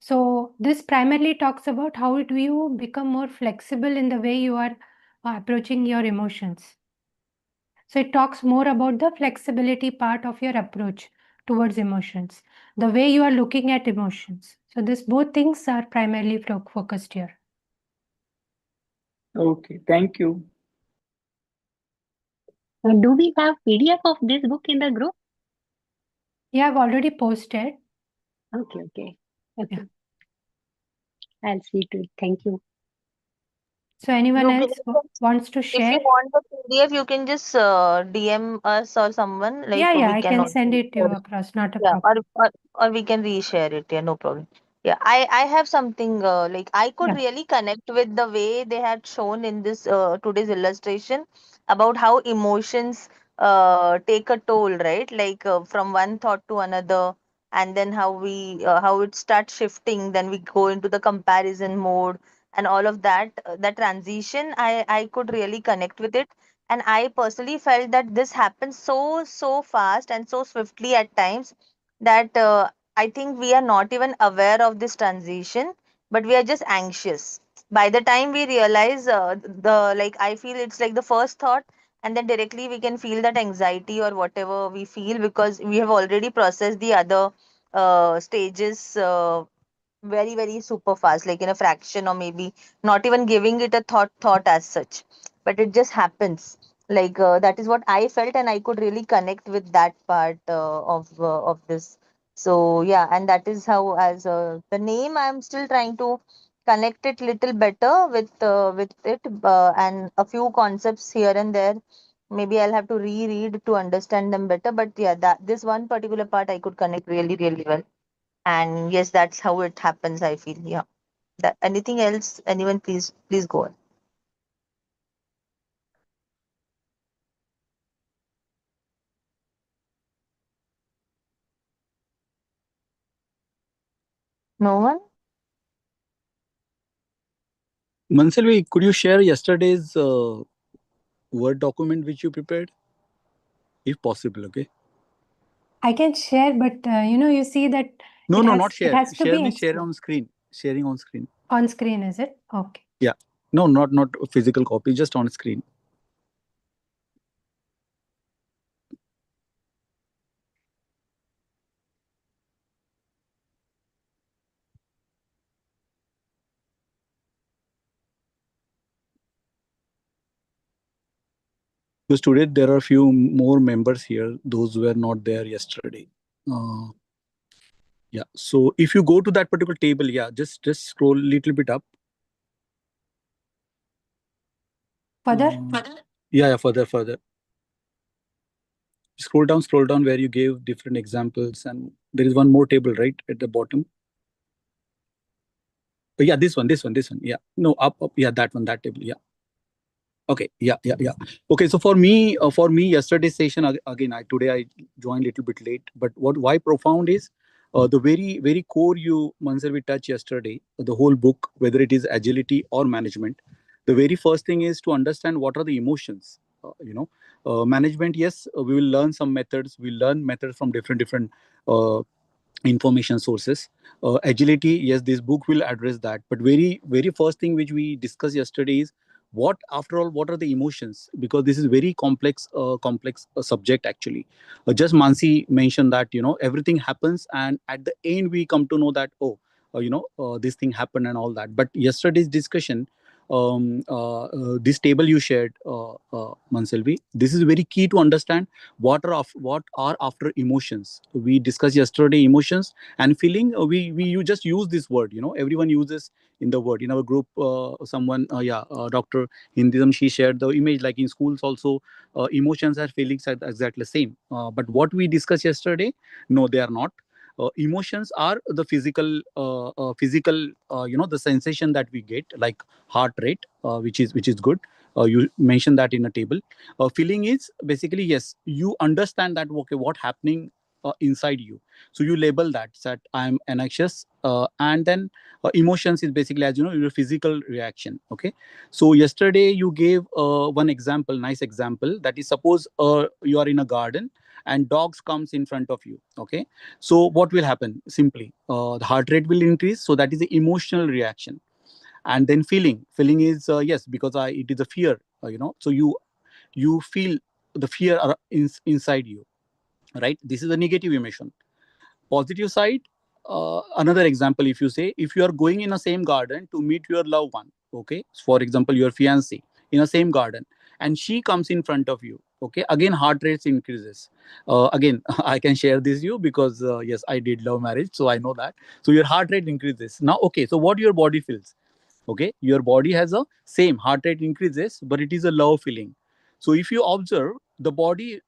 So, this primarily talks about how do you become more flexible in the way you are approaching your emotions. So, it talks more about the flexibility part of your approach towards emotions, the way you are looking at emotions. So, this both things are primarily focused here. Okay, thank you. Do we have PDF of this book in the group? Yeah, I've already posted. Okay. I'll see to it. Thank you. So anyone You else wants to if share? you want the PDF, you can just DM us or someone. Like Yeah, we I can can send also it to you across, not a yeah, problem. or we can reshare it. Yeah, no problem. Yeah, I have something like I could Yeah. really connect with the way they had shown in this today's illustration about how emotions take a toll, right? Like from one thought to another, and then how it starts shifting. Then we go into the comparison mode and all of that. That transition, I could really connect with it, and I personally felt that this happens so fast and so swiftly at times that I think we are not even aware of this transition, but we are just anxious. By the time we realize the like, I feel it's like the first thought, and then directly we can feel that anxiety or whatever we feel because we have already processed the other stages very super fast, like in a fraction, or maybe not even giving it a thought as such, but it just happens. Like that is what I felt, and I could really connect with that part of this. So yeah, and that is how, as the name, I'm still trying to connect it little better with it, and a few concepts here and there. Maybe I'll have to reread to understand them better. But yeah, that this one particular part I could connect really well. And yes, that's how it happens, I feel. Yeah. That anything else? Anyone, please go on. No one? Mansalvi, could you share yesterday's Word document which you prepared, if possible? Okay. I can share, but you see that No, not it share. has to Share be means share on screen. Sharing on screen. on screen, is it? Okay. Yeah. No, not a physical copy, just on screen. Because today there are a few more members here, those who were not there yesterday. Yeah. So if you go to that particular table, yeah, just scroll a little bit up. Further? Yeah, further. Scroll down where you gave different examples, and there is one more table right at the bottom. Yeah, this one. Yeah. No, up. Yeah, that one, that table. Yeah. Okay. Yeah. Okay. So for me, yesterday's session again, today I joined a little bit late. But why profound is the very core you, Mansur, we touched yesterday. The whole book, whether it is agility or management, the very first thing is to understand what are the emotions. Management. Yes, we will learn some methods. We learn methods from different uh, information sources. Agility, yes, this book will address that, but very first thing which we discussed yesterday is what are the emotions, because this is very complex subject actually. Just Mansi mentioned that everything happens, and at the end we come to know that, this thing happened and all that. But yesterday's discussion, this table you shared, Manselvi, this is very key to understand what are after emotions. We discussed yesterday emotions and feeling. You just use this word. Everyone uses in the word in our group. Someone, Dr. Hindism, she shared the image, like in schools also, emotions and feelings are exactly the same. But what we discussed yesterday, no, they are not. Emotions are the physical, the sensation that we get, like heart rate, which is good. You mentioned that in a table. Feeling is basically, yes, you understand that, okay, what happening inside you. So you label that I'm anxious, and then emotions is basically, as you know, your physical reaction. Okay. So yesterday you gave one example, nice example, that is, suppose you are in a garden and dogs comes in front of you. Okay. So what will happen? Simply, the heart rate will increase. So that is the emotional reaction. And then feeling is, yes, because it is a fear, so you feel the fear inside you, right? This is a negative emotion. Positive side, another example, if you say, if you are going in the same garden to meet your loved one, okay, for example, your fiancé, in the same garden, and she comes in front of you, okay, again heart rates increases. Again, I can share this you, because yes, I did love marriage, so I know that. So your heart rate increases now. Okay, so what your body feels? Okay, your body has a same heart rate increases, but it is a love feeling. So if you observe, the body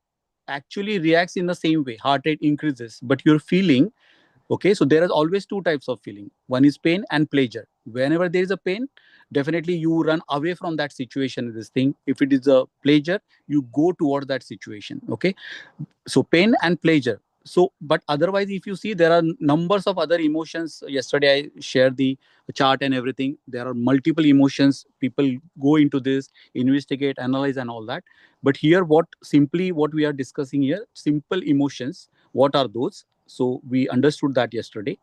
actually reacts in the same way. Heart rate increases, but you're feeling, okay, so there is always two types of feeling. One is pain and pleasure. Whenever there is a pain, definitely you run away from that situation, this thing. If it is a pleasure, you go toward that situation. Okay. So pain and pleasure. So but otherwise, if you see, there are numbers of other emotions. Yesterday I shared the chart and everything. There are multiple emotions. People go into this, investigate, analyze, and all that. But here, what we are discussing here, simple emotions, what are those? So we understood that yesterday.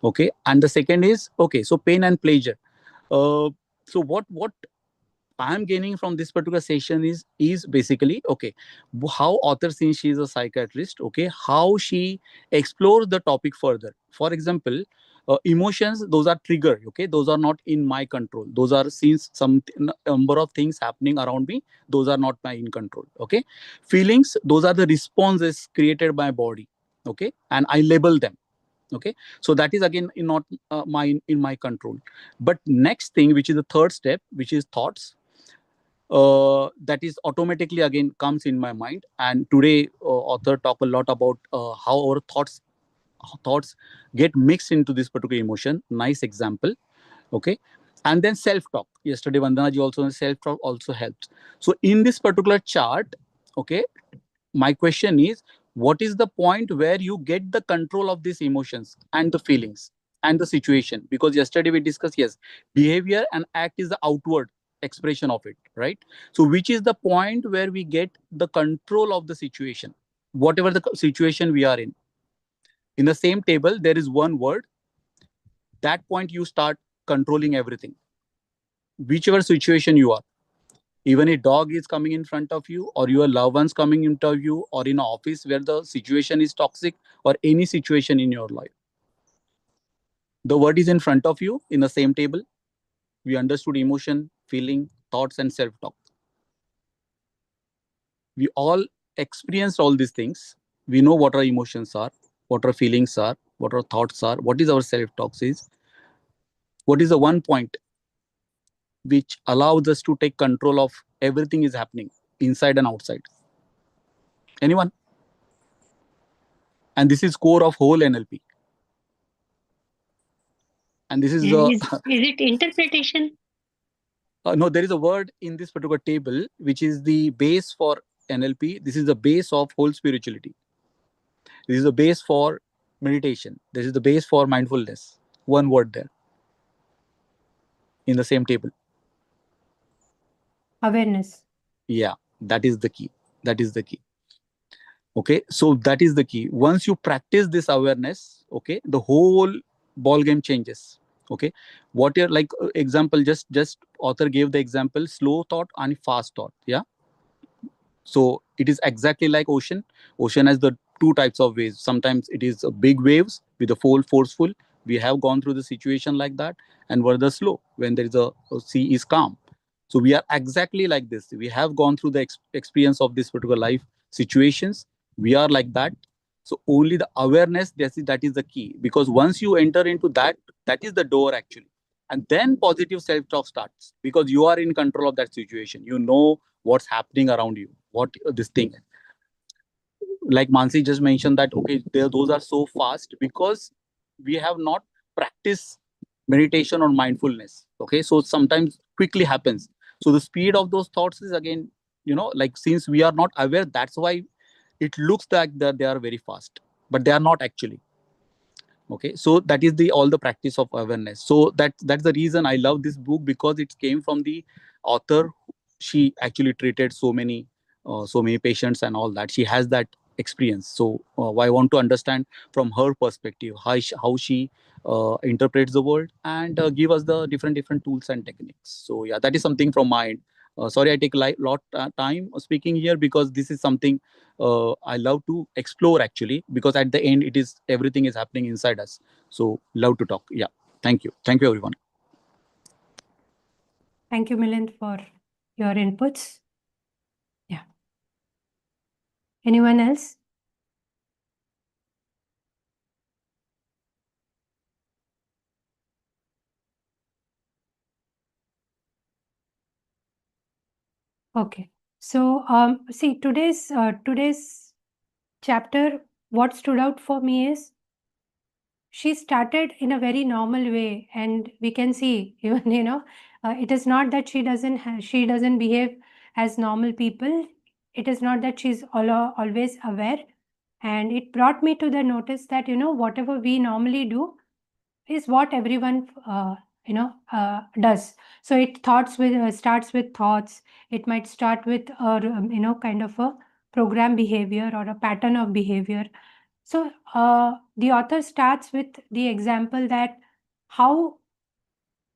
Okay. And the second is, okay, so pain and pleasure. So what I'm gaining from this particular session is basically, okay, how author, since she is a psychiatrist, okay, how she explores the topic further. For example, emotions, those are trigger, okay, those are not in my control. Those are, since some number of things happening around me, those are not my in control. Okay. Feelings, those are the responses created by body. Okay. And I label them. Okay. So that is again not in my control. But next thing, which is the third step, which is thoughts, that is automatically again comes in my mind. And today author talk a lot about how our thoughts get mixed into this particular emotion. Nice example. Okay. And then self-talk, yesterday Vandana ji also, self-talk also helps. So in this particular chart, okay, my question is, what is the point where you get the control of these emotions and the feelings and the situation? Because yesterday we discussed, yes, behavior and act is the outward expression of it, right? So which is the point where we get the control of the situation, whatever the situation we are in the same table, there is one word. That point you start controlling everything, whichever situation you are. Even a dog is coming in front of you, or your loved ones coming in front of you, or in an office where the situation is toxic, or any situation in your life, the word is in front of you in the same table. We understood emotion, feeling, thoughts, and self-talk. We all experienced all these things. We know what our emotions are, what our feelings are, what our thoughts are, what is our self-talk is. What is the one point which allows us to take control of everything is happening inside and outside? Anyone? And this is core of whole NLP. And this is Is it interpretation? no, there is a word in this particular table which is the base for NLP. This is the base of whole spirituality. This is the base for meditation. This is the base for mindfulness. One word there in the same table. Awareness. Yeah, that is the key. That is the key. Okay, so that is the key. Once you practice this awareness, okay, the whole ball game changes. Okay, what you're like, example, just author gave the example, slow thought and fast thought. Yeah. So it is exactly like ocean. Ocean has the two types of waves. Sometimes it is big waves with the full forceful. We have gone through the situation like that, and where the slow, when there is a sea is calm. So we are exactly like this. We have gone through the experience of this particular life situations. We are like that. So only the awareness, that is the key. Because once you enter into that, that is the door actually. And then positive self-talk starts, because you are in control of that situation. You know what's happening around you, what this thing. like Mansi just mentioned that, okay, those are so fast because we have not practiced meditation or mindfulness. Okay, so sometimes quickly happens. So the speed of those thoughts is again, like since we are not aware, that's why it looks like that they are very fast, but they are not actually. Okay, so that is the all the practice of awareness. So that's the reason I love this book, because it came from the author. She actually treated so many patients and all that. She has that experience. So I want to understand from her perspective how she interprets the world, and give us the different tools and techniques. So yeah, that is something from my end. Sorry, I take a lot time speaking here, because this is something I love to explore actually, because at the end it is everything is happening inside us. So love to talk. Yeah. Thank you everyone. Thank you, Milind, for your inputs. Yeah. Anyone else? Okay. So see, today's chapter, what stood out for me is she started in a very normal way, and we can see even it is not that she doesn't behave as normal people. It is not that she's always aware, and it brought me to the notice that whatever we normally do is what everyone does. So it starts with thoughts. It might start with kind of a program behavior or a pattern of behavior. So the author starts with the example that how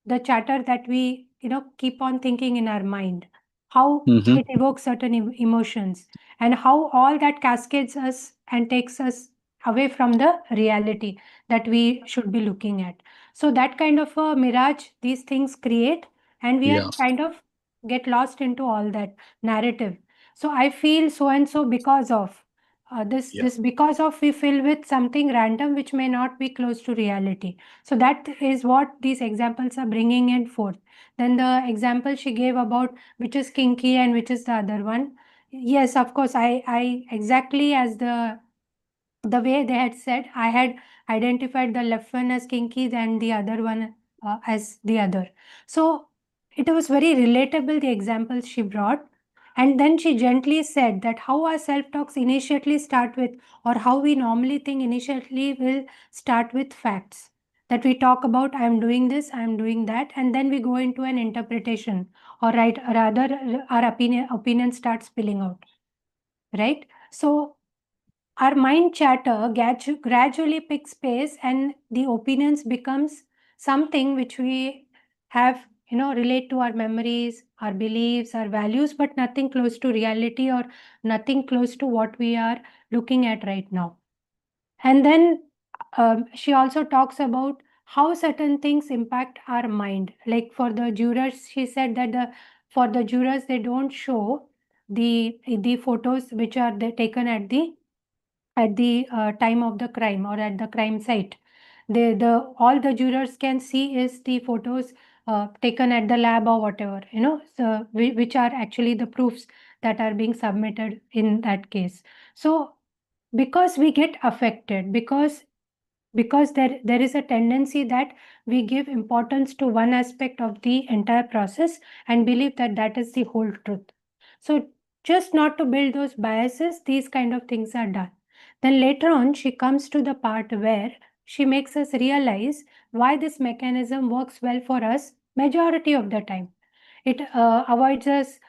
the chatter that we keep on thinking in our mind, how Mhm. it evokes certain emotions, and how all that cascades us and takes us away from the reality that we should be looking at. So that kind of a mirage these things create, and we are Yeah. kind of get lost into all that narrative. So I feel so and so because of Yeah. this because of we fill with something random which may not be close to reality. So that is what these examples are bringing in forth. Then the example she gave about which is kinky and which is the other one. Yes, of course, I exactly as the way they had said, I had identified the left one as kinky and the other one as the other. So it was very relatable, the examples she brought. And then she gently said that how our self-talks initially start with, or how we normally think initially will start with facts. That we talk about, I'm doing this, I'm doing that, and then we go into an interpretation, or right, rather our opinion starts spilling out. Right? So our mind chatter gradually picks pace, and the opinions becomes something which we have relate to our memories, our beliefs, our values, but nothing close to reality or nothing close to what we are looking at right now. And then she also talks about how certain things impact our mind. Like for the jurors, she said that for the jurors they don't show the photos which are taken at the time of the crime or at the crime site. The all the jurors can see is the photos taken at the lab or whatever, so which are actually the proofs that are being submitted in that case. So because we get affected, because there is a tendency that we give importance to one aspect of the entire process and believe that that is the whole truth. So just not to build those biases, these kind of things are done. Then later on she comes to the part where she makes us realize why this mechanism works well for us majority of the time. It avoids us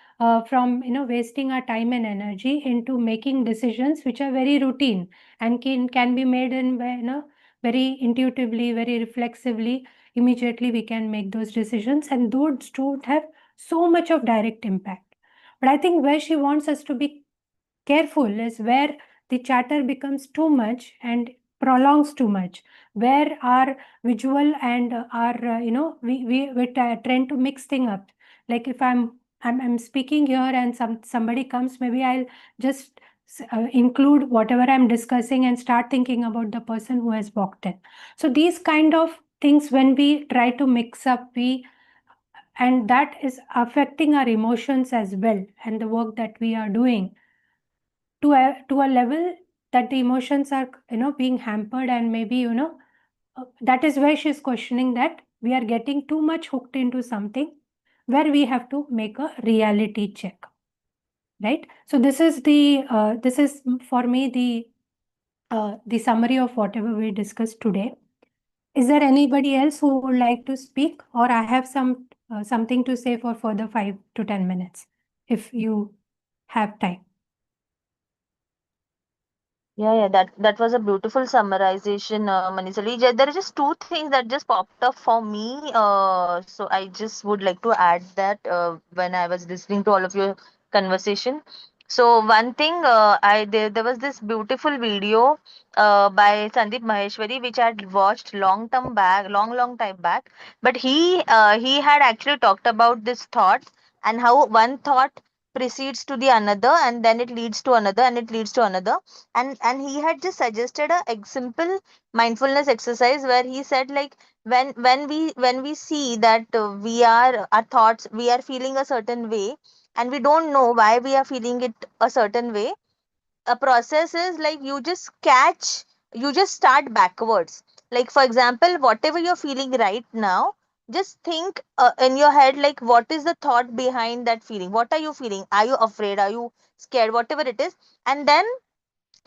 from wasting our time and energy into making decisions which are very routine and can be made in very intuitively, very reflexively. Immediately we can make those decisions, and those don't have so much of direct impact. But I think where she wants us to be careful is where the chatter becomes too much and prolongs too much, where our visual and our we tend to mix thing up. Like if I'm speaking here and somebody comes, maybe I'll just include whatever I'm discussing and start thinking about the person who has walked in. So these kind of things, when we try to mix up, and that is affecting our emotions as well and the work that we are doing to a level that the emotions are, being hampered, and maybe, that is where she's questioning that we are getting too much hooked into something where we have to make a reality check, right? So this is for me the summary of whatever we discussed today. Is there anybody else who would like to speak, or I have something to say for further 5 to 10 minutes, if you have time? Yeah, that was a beautiful summarization, Manisali. There are just two things that just popped up for me. So I just would like to add that when I was listening to all of your conversation. So one thing, there was this beautiful video by Sandeep Maheshwari, which I had watched long time back. But he had actually talked about this thought, and how one thought precedes to the another, and then it leads to another, and it leads to another. And he had just suggested a simple mindfulness exercise, where he said, like, when we see that we are our thoughts, we are feeling a certain way, and we don't know why we are feeling it a certain way. A process is like, you just start backwards. Like, for example, whatever you're feeling right now, just think in your head, like, what is the thought behind that feeling? What are you feeling? Are you afraid? Are you scared? Whatever it is. And then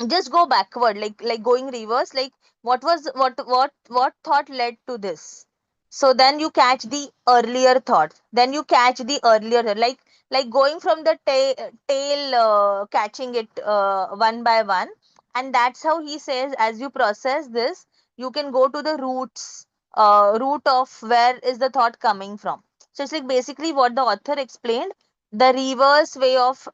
just go backward, like going reverse, like, what thought led to this. So then you catch the earlier thought, then you catch the earlier thought, like going from the tail, catching it one by one. And that's how he says, as you process this, you can go to the root of where is the thought coming from. So it's like basically what the author explained, the reverse way of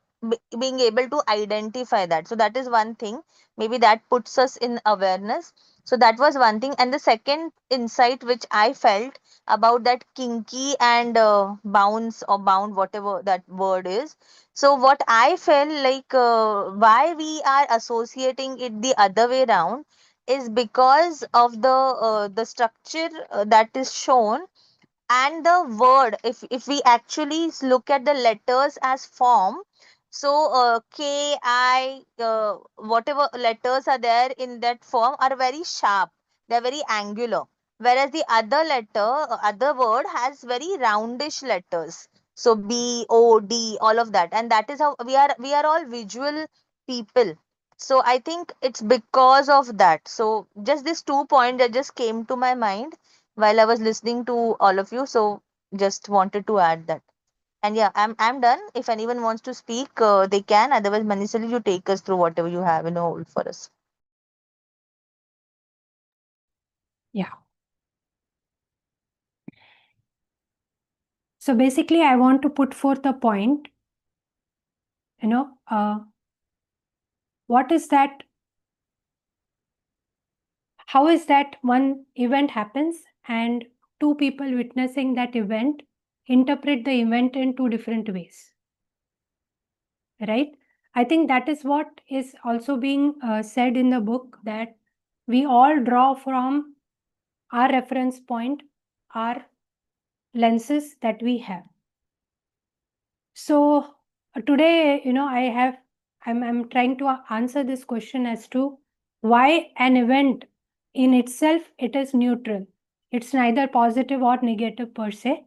being able to identify that. So that is one thing, maybe that puts us in awareness. So that was one thing. And the second insight which I felt about that kinky and bounce or bound, whatever that word is. So what I felt like, why we are associating it the other way around, is because of the structure that is shown, and the word, if we actually look at the letters as form. So ki, whatever letters are there in that form are very sharp, they're very angular, whereas the other word has very roundish letters. So b, o, d, all of that. And that is how we are all visual people. So I think it's because of that. So just these 2 points that just came to my mind while I was listening to all of you. So just wanted to add that. And yeah, I'm done. If anyone wants to speak, they can. Otherwise, Manisali, you take us through whatever you have in hold for us. Yeah. So basically, I want to put forth a point, what is that? How is that one event happens and two people witnessing that event interpret the event in two different ways, right? I think that is what is also being said in the book, that we all draw from our reference point, our lenses that we have. So today, I'm trying to answer this question as to why an event in itself, it is neutral. It's neither positive or negative per se.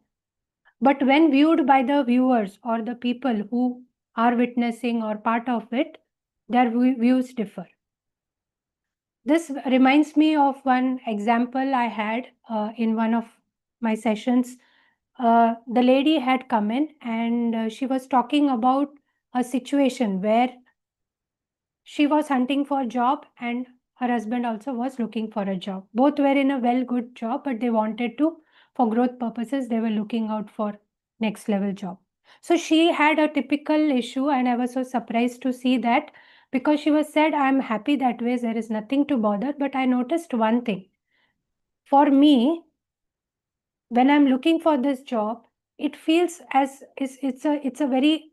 But when viewed by the viewers or the people who are witnessing or part of it, their views differ. This reminds me of one example I had in one of my sessions. The lady had come in and she was talking about a situation where she was hunting for a job and her husband also was looking for a job. Both were in a good job, but they wanted to, for growth purposes, they were looking out for next level job. So she had a typical issue, and I was so surprised to see that, because she was said, I'm happy that way, there is nothing to bother. But I noticed one thing. For me, when I'm looking for this job, it feels as it's a very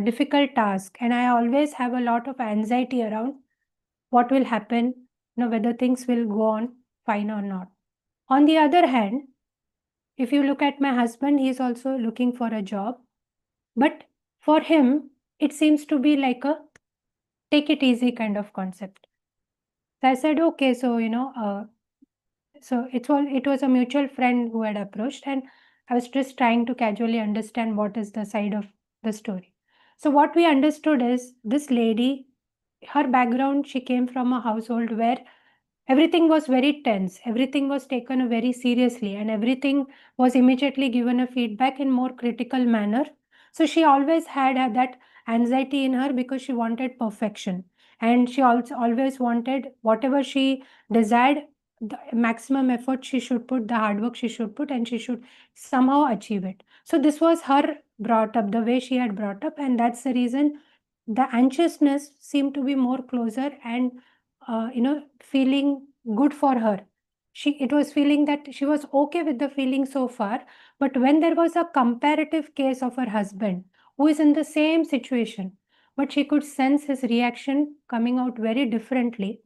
difficult task, and I always have a lot of anxiety around what will happen, whether things will go on fine or not. On the other hand, if you look at my husband, he's also looking for a job, but for him, it seems to be like a take it easy kind of concept. So I said, okay, so so it was a mutual friend who had approached, and I was just trying to casually understand what is the side of the story. So what we understood is this lady, her background, she came from a household where everything was very tense, everything was taken very seriously, and everything was immediately given a feedback in more critical manner. So she always had that anxiety in her because she wanted perfection, and she also always wanted whatever she desired, the maximum effort she should put, the hard work she should put, and she should somehow achieve it. So this was her brought up, the way she had brought up, and that's the reason the anxiousness seemed to be more closer and feeling good for her. It was feeling that she was okay with the feeling so far, but when there was a comparative case of her husband who is in the same situation, but she could sense his reaction coming out very differently,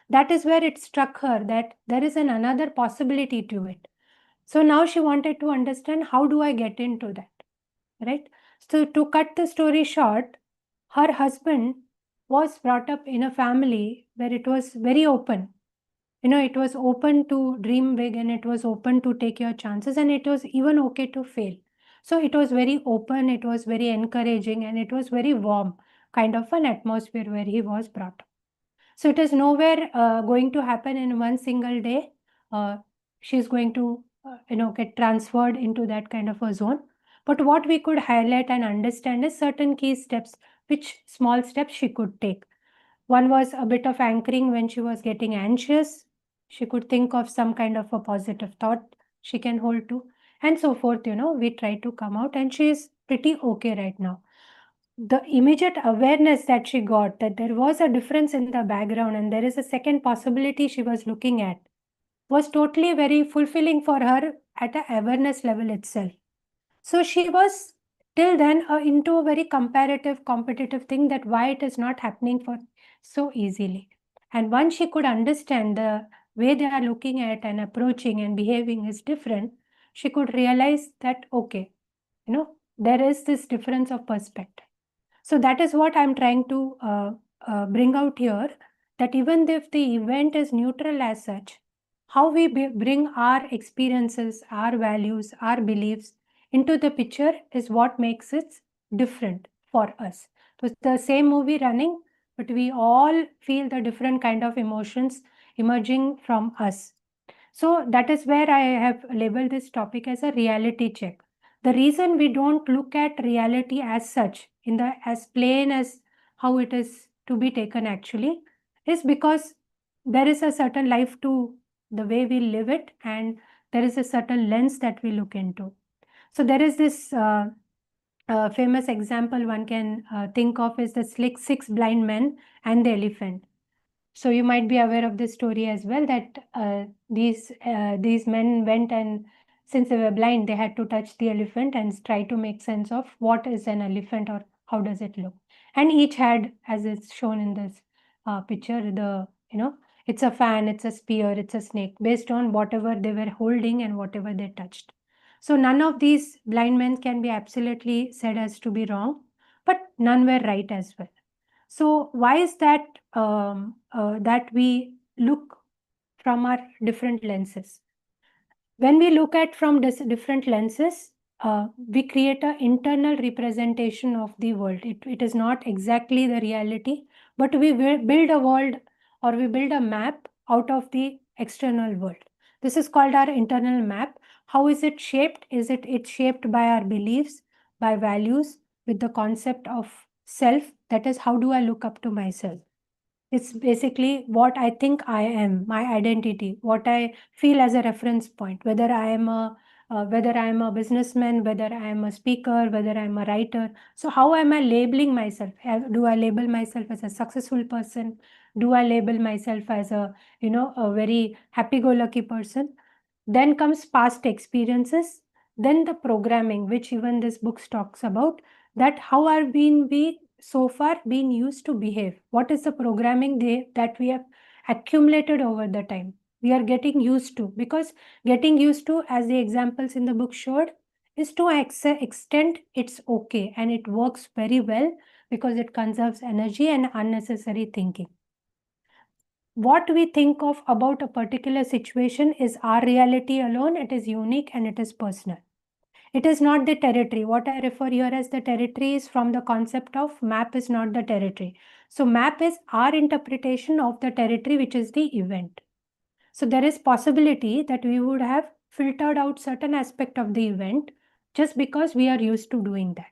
that is where it struck her that there is another possibility to it. So now she wanted to understand, how do I get into that, right? So to cut the story short, her husband was brought up in a family where it was very open. It was open to dream big, and it was open to take your chances, and it was even okay to fail. So it was very open, it was very encouraging, and it was very warm kind of an atmosphere where he was brought up. So it is nowhere going to happen in one single day. She's going to, get transferred into that kind of a zone. But what we could highlight and understand is certain key steps, which small steps she could take. One was a bit of anchoring when she was getting anxious. She could think of some kind of a positive thought she can hold to, and so forth. We try to come out, and she is pretty okay right now. The immediate awareness that she got that there was a difference in the background and there is a second possibility she was looking at was totally very fulfilling for her at a awareness level itself. So she was till then into a very comparative, competitive thing, that why it is not happening for so easily. And once she could understand the way they are looking at and approaching and behaving is different, she could realize that, okay, there is this difference of perspective. So that is what I'm trying to bring out here, that even if the event is neutral as such, how we bring our experiences, our values, our beliefs into the picture is what makes it different for us. So it's the same movie running, but we all feel the different kind of emotions emerging from us. So that is where I have labeled this topic as a reality check. The reason we don't look at reality as such, as plain as how it is to be taken actually, is because there is a certain life to the way we live it, and there is a certain lens that we look into. So there is this famous example one can think of is the six blind men and the elephant. So you might be aware of this story as well, that these men went, and since they were blind, they had to touch the elephant and try to make sense of what is an elephant or how does it look. And each had, as it's shown in this picture, it's a fan, it's a spear, it's a snake, based on whatever they were holding and whatever they touched. So none of these blind men can be absolutely said as to be wrong, but none were right as well. So why is that that we look from our different lenses? When we look at from different lenses, we create an internal representation of the world. It is not exactly the reality, but we will build a world, or we build a map out of the external world. This is called our internal map. How is it shaped? It's shaped by our beliefs, by values, with the concept of self. That is, how do I look up to myself? It's basically what I think I am, my identity, what I feel as a reference point, whether I am a businessman, whether I am a speaker, whether I'm a writer. So how am I labeling myself? Do I label myself as a successful person? Do I label myself as a very happy-go-lucky person? Then comes past experiences, then the programming, which even this book talks about, that how are we so far been used to behave. What is the programming that we have accumulated over the time? We are getting used to, because getting used to, as the examples in the book showed, is to an extent it's okay and it works very well because it conserves energy and unnecessary thinking. what we think of about a particular situation is our reality alone. It is unique and it is personal. It is not the territory. What I refer here as the territory is from the concept of map is not the territory. So map is our interpretation of the territory, which is the event. So there is possibility that we would have filtered out certain aspect of the event just because we are used to doing that.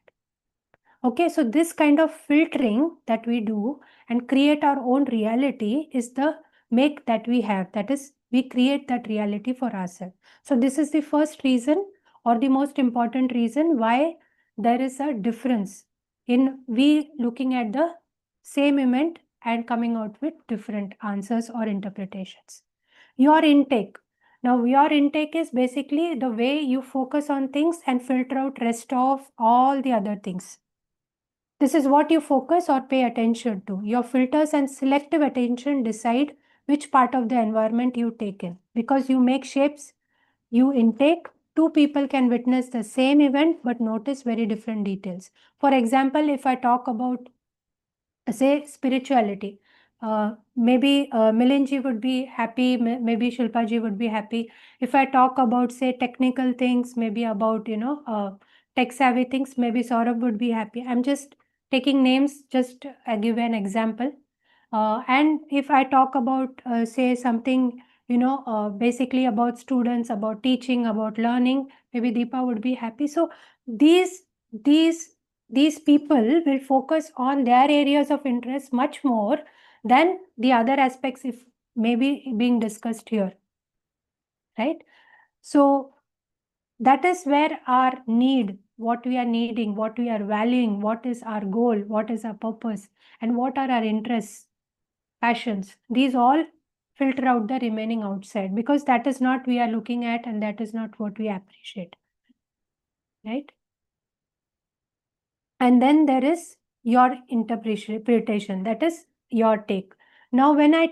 Okay, so this kind of filtering that we do and create our own reality is the make that we have. That is, we create that reality for ourselves. So this is the first reason or the most important reason why there is a difference in we looking at the same event and coming out with different answers or interpretations. Your intake. Now, your intake is basically the way you focus on things and filter out rest of all the other things. This is what you focus or pay attention to. Your filters and selective attention decide which part of the environment you take in. Because you make shapes, you intake, two people can witness the same event but notice very different details. For example, if I talk about, say, spirituality, maybe Milinji would be happy, maybe Shilpaji would be happy. If I talk about, say, technical things, maybe about, tech savvy things, maybe Saurabh would be happy. I'm just taking names, just give an example. And if I talk about, say, something, basically about students, about teaching, about learning, maybe Deepa would be happy. So these people will focus on their areas of interest much more than the other aspects if maybe being discussed here, right? So that is where our need, what we are needing, what we are valuing, what is our goal, what is our purpose, and what are our interests, passions, these all filter out the remaining outside, because that is not we are looking at and that is not what we appreciate, right? And then there is your interpretation, that is your take. Now when I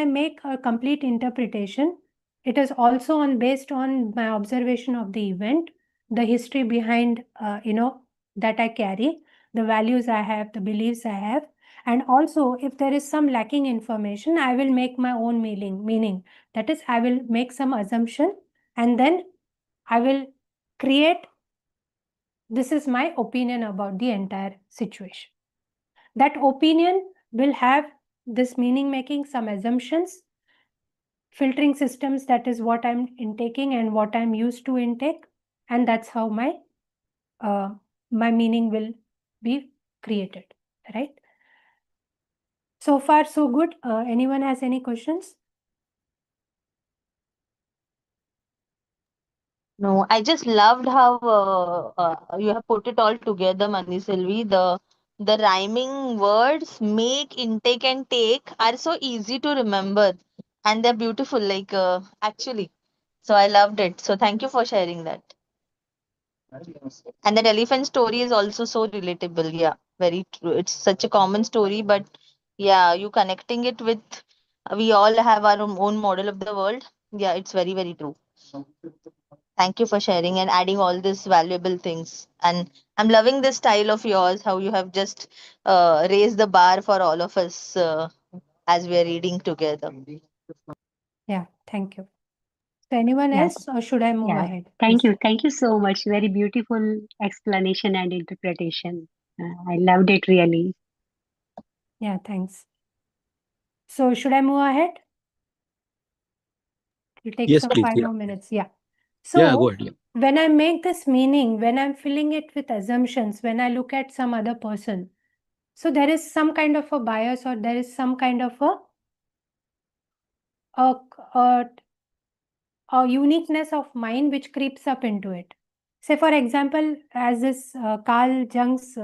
make a complete interpretation, it is also based on my observation of the event, the history behind that I carry, the values I have, the beliefs I have, and also if there is some lacking information, I will make my own meaning. That is, I will make some assumption and then I will create, this is my opinion about the entire situation. That opinion will have this meaning making, some assumptions, filtering systems, that is what I'm intaking and what I'm used to intake, and that's how my meaning will be created, right? So far so good. Anyone has any questions? No, I just loved how you have put it all together, Maniselvi. The rhyming words make, intake, and take are so easy to remember, and they're beautiful. Like actually, so I loved it. So thank you for sharing that. And that elephant story is also so relatable. Yeah, very true. It's such a common story, but yeah, you connecting it with, we all have our own model of the world. Yeah, it's very, very true. Thank you for sharing and adding all these valuable things. And I'm loving this style of yours, how you have just raised the bar for all of us as we are reading together. Yeah, thank you. So anyone Yes. else or should I move Yeah. ahead? Thank Please. you. Thank you so much. Very beautiful explanation and interpretation. I loved it really. Yeah, thanks. So should I move ahead? It'll take Yes, some please. 5 Yeah. more minutes. Yeah. Yeah, So go ahead. Yeah. when I make this meaning, when I'm filling it with assumptions, when I look at some other person, so there is some kind of a bias or there is some kind of a uniqueness of mind which creeps up into it. Say, for example, as this Carl Jung's,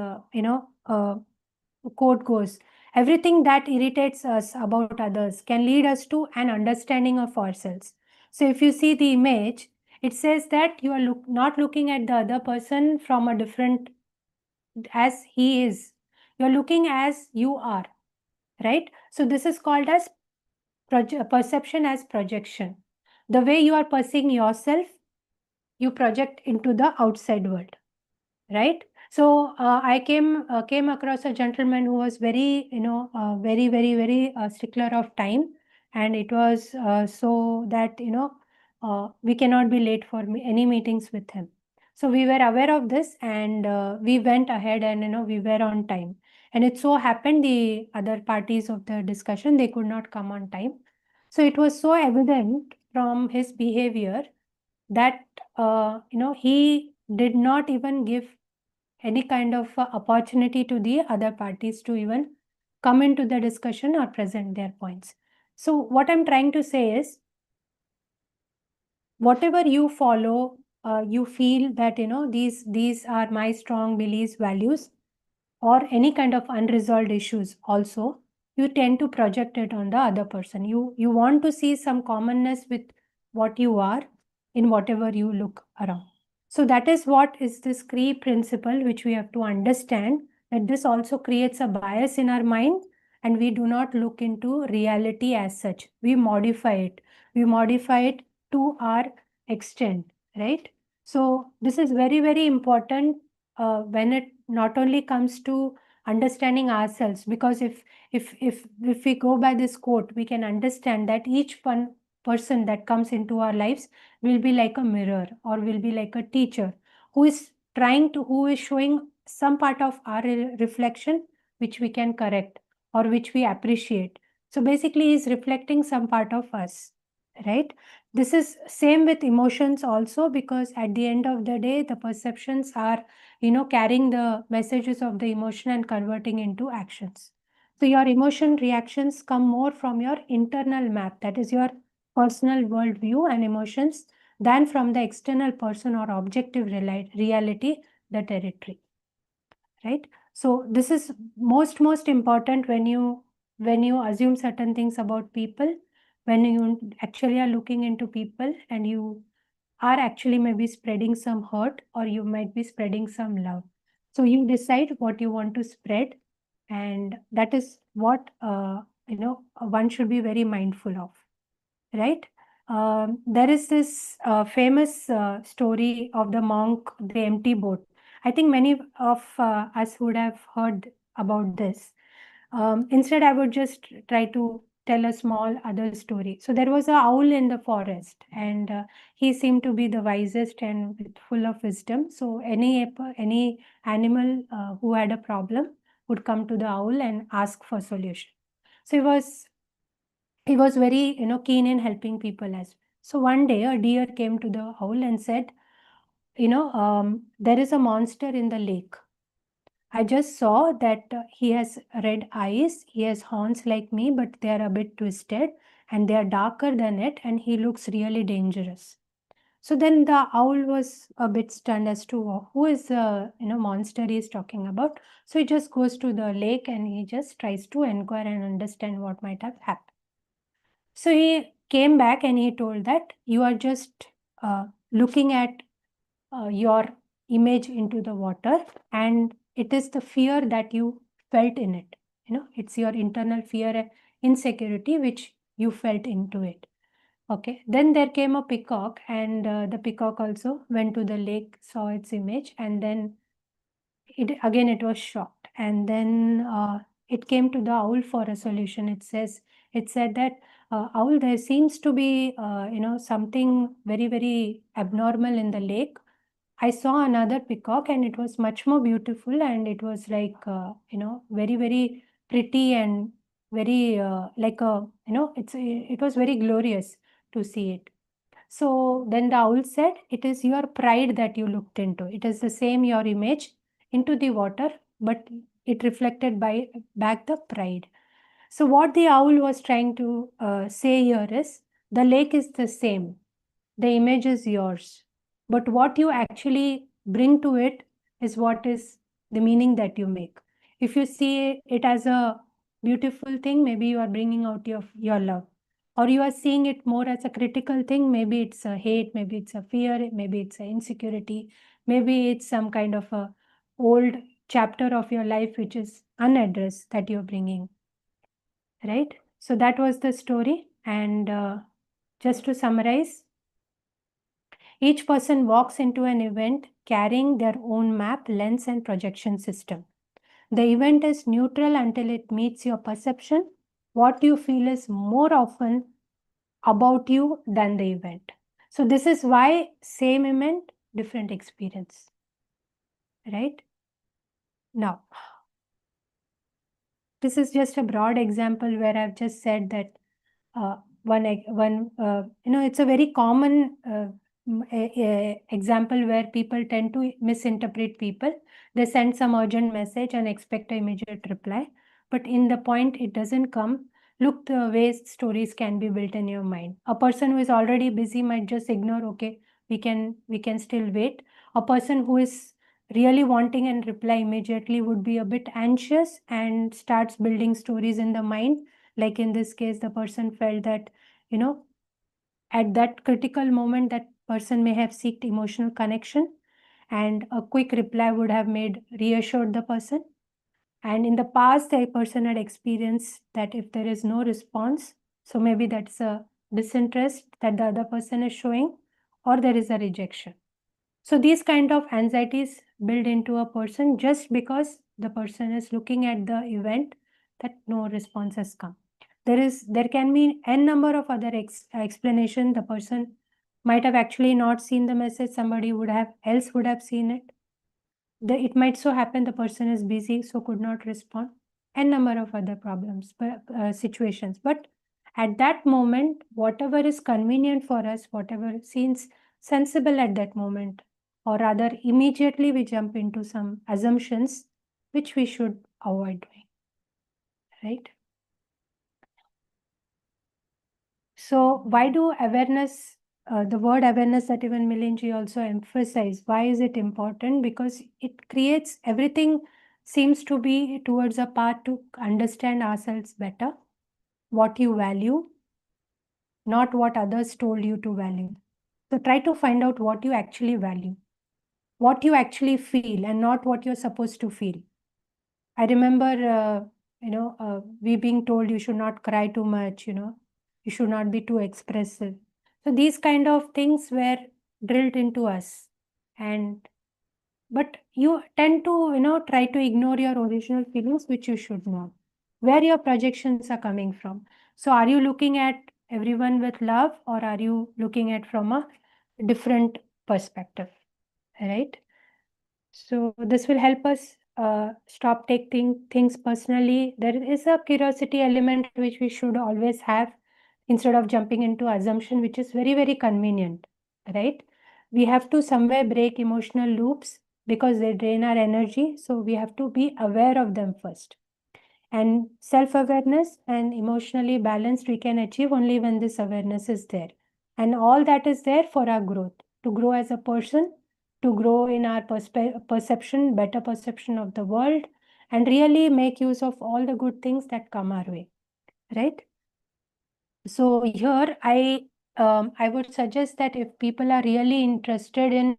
quote goes, everything that irritates us about others can lead us to an understanding of ourselves. So if you see the image, it says that you are not looking at the other person from a different, as he is. You're looking as you are, right? So this is called as perception as projection. The way you are perceiving yourself, you project into the outside world, right? So I came across a gentleman who was very, very, very, very stickler of time. and it was so that we cannot be late for any meetings with him. So we were aware of this, and we went ahead, and we were on time. And it so happened the other parties of the discussion, they could not come on time. So it was so evident from his behavior that he did not even give any kind of opportunity to the other parties to even come into the discussion or present their points. So what I'm trying to say is, whatever you follow, you feel that these are my strong beliefs, values, or any kind of unresolved issues also, you tend to project it on the other person. You want to see some commonness with what you are in whatever you look around. So that is what is this Cree principle, which we have to understand, that this also creates a bias in our mind, and we do not look into reality as such. We modify it. We modify it to our extent, right? So this is very, very important when it not only comes to understanding ourselves, because if we go by this quote, we can understand that each one person that comes into our lives will be like a mirror, or will be like a teacher who is showing some part of our reflection which we can correct or which we appreciate. So basically he is reflecting some part of us, right? This is same with emotions also, because at the end of the day the perceptions are carrying the messages of the emotion and converting into actions. So your emotion reactions come more from your internal map, that is your personal worldview and emotions, than from the external person or objective reality, the territory, right? So this is most important when you assume certain things about people, when you actually are looking into people, and you are actually maybe spreading some hurt, or you might be spreading some love. So you decide what you want to spread, and that is what one should be very mindful of, right? There is this famous story of the monk, the empty boat. I think many of us would have heard about this. Instead, I would just try to tell a small other story. So there was a owl in the forest, and he seemed to be the wisest and full of wisdom. So any animal who had a problem would come to the owl and ask for solution. So he was very keen in helping people as well. So one day a deer came to the owl and said, there is a monster in the lake. I just saw that he has red eyes, he has horns like me, but they are a bit twisted and they are darker than it, and he looks really dangerous. So then the owl was a bit stunned as to who is the monster he is talking about. So he just goes to the lake and he just tries to inquire and understand what might have happened. So he came back and he told that you are just looking at your image into the water, and it is the fear that you felt in it. It's your internal fear, insecurity, which you felt into it. Okay. Then there came a peacock, and the peacock also went to the lake, saw its image, and then it was shocked. And then it came to the owl for a solution. It said that owl, there seems to be something very, very abnormal in the lake. I saw another peacock and it was much more beautiful, and it was like very, very pretty, and very like a it was very glorious to see it. So then the owl said, it is your pride that you looked into. It is the same, your image into the water, but it reflected back the pride. So what the owl was trying to say here is, the lake is the same, the image is yours, but what you actually bring to it is what is the meaning that you make. If you see it as a beautiful thing, maybe you are bringing out your love, or you are seeing it more as a critical thing, maybe it's a hate, maybe it's a fear, maybe it's a insecurity, maybe it's some kind of a old chapter of your life which is unaddressed that you're bringing, right? So that was the story. And just to summarize, each person walks into an event carrying their own map, lens, and projection system. The event is neutral until it meets your perception. what you feel is more often about you than the event. So this is why same event, different experience, right? Now, this is just a broad example where I've just said that it's a very common example where people tend to misinterpret people. They send some urgent message and expect an immediate reply, but in the point it doesn't come. Look, the way stories can be built in your mind. A person who is already busy might just ignore, okay, we can still wait. A person who is really wanting and reply immediately would be a bit anxious and starts building stories in the mind. Like in this case, the person felt that, at that critical moment, that person may have seeked emotional connection, and a quick reply would have reassured the person. And in the past, the person had experienced that if there is no response, so maybe that's a disinterest that the other person is showing, or there is a rejection. So these kind of anxieties build into a person just because the person is looking at the event that no response has come. There can be n number of other explanation. The person might have actually not seen the message. Somebody would have seen it. It might so happen the person is busy, so could not respond. N number of other problems, situations. But at that moment, whatever is convenient for us, whatever seems sensible at that moment, or rather immediately we jump into some assumptions which we should avoid doing, right? So why do awareness, the word awareness that even Milinji also emphasized, why is it important? Because it creates, everything seems to be towards a path to understand ourselves better, what you value, not what others told you to value. So try to find out what you actually value, what you actually feel, and not what you're supposed to feel. I remember, we being told you should not cry too much, you should not be too expressive. So these kind of things were drilled into us. But you tend to, try to ignore your original feelings, which you should know. Where your projections are coming from. So are you looking at everyone with love, or are you looking at from a different perspective, right? So this will help us stop taking things personally. There is a curiosity element which we should always have instead of jumping into assumption, which is very, very convenient, right? We have to somewhere break emotional loops because they drain our energy. So we have to be aware of them first. And self-awareness and emotionally balanced we can achieve only when this awareness is there. And all that is there for our growth, to grow as a person, to grow in our perception, better perception of the world, and really make use of all the good things that come our way, right? So here I would suggest that if people are really interested in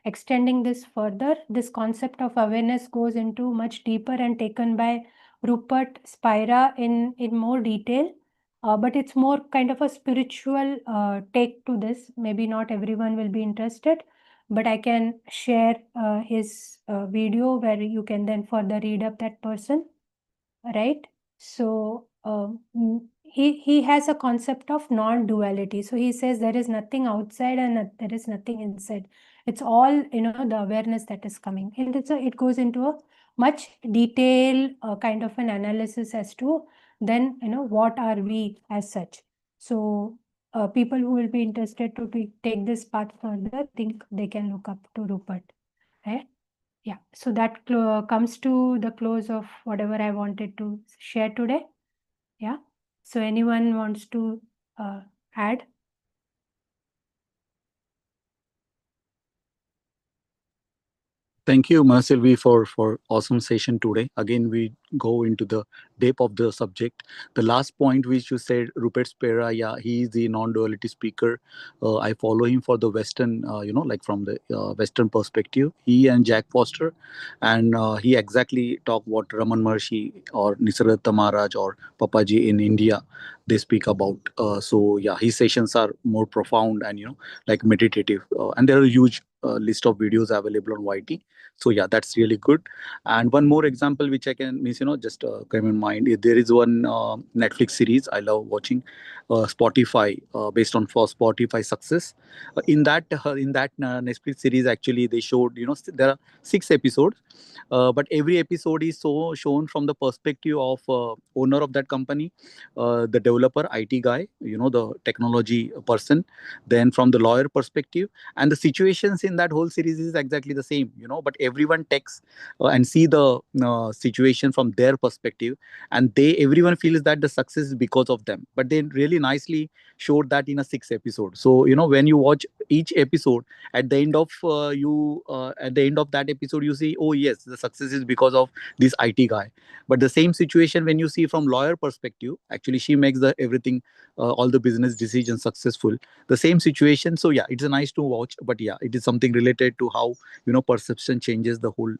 extending this further, this concept of awareness goes into much deeper and taken by Rupert Spira in more detail. But it's more kind of a spiritual take to this. Maybe not everyone will be interested, but I can share his video where you can then further read up that person, right? So he has a concept of non-duality. So he says there is nothing outside and there is nothing inside. It's all, the awareness that is coming. And it goes into a much detailed kind of an analysis as to then, what are we as such. So people who will be interested to take this path further, think they can look up to Rupert, right? Yeah, so that comes to the close of whatever I wanted to share today. Yeah, so anyone wants to add? Thank you, Manasilvi, for awesome session today. Again, we go into the depth of the subject. The last point which you said, Rupert Spira, yeah, he is the non-duality speaker. I follow him for the Western, like from the Western perspective. He and Jack Foster, and he exactly talk what Raman Maharshi or Nisargadatta Maharaj or Papaji in India they speak about. So yeah, his sessions are more profound and like meditative, and there are a huge list of videos available on YT. So yeah, that's really good. And one more example which I can means, just came in mind. There is one Netflix series I love watching, Spotify, based on for Spotify success. In that Netflix series, actually they showed, there are 6 episodes, but every episode is so shown from the perspective of owner of that company, the developer, IT guy, the technology person, then from the lawyer perspective, and the situations in that whole series is exactly the same, but everyone takes and see the situation from their perspective, and everyone feels that the success is because of them, but they really nicely showed that in a 6 episode. So when you watch each episode, at the end of at the end of that episode, you see, oh yes, the success is because of this IT guy. But the same situation, when you see from lawyer perspective, actually she makes the everything, all the business decisions successful, the same situation. So yeah, it's a nice to watch, but yeah, it is something related to how perception changes the whole,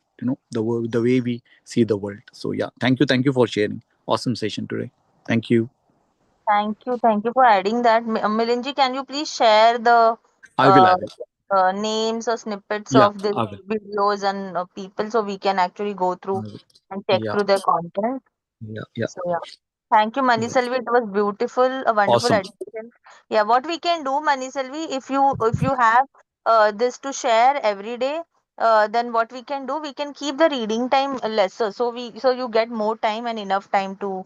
the way we see the world. So yeah, thank you for sharing. Awesome session today. Thank you. Thank you for adding that. Milinji, can you please share the I will. uh, I will. names or snippets Yeah, of the I will. videos and people so we can actually go I through will. and check Yeah, through their content? yeah, yeah, So yeah. Thank you, yeah. Maniselvi. It was beautiful, a wonderful Awesome. addition. Yeah, what we can do, Maniselvi, if you have this to share every day, then what we can do, we can keep the reading time lesser. So you get more time and enough time to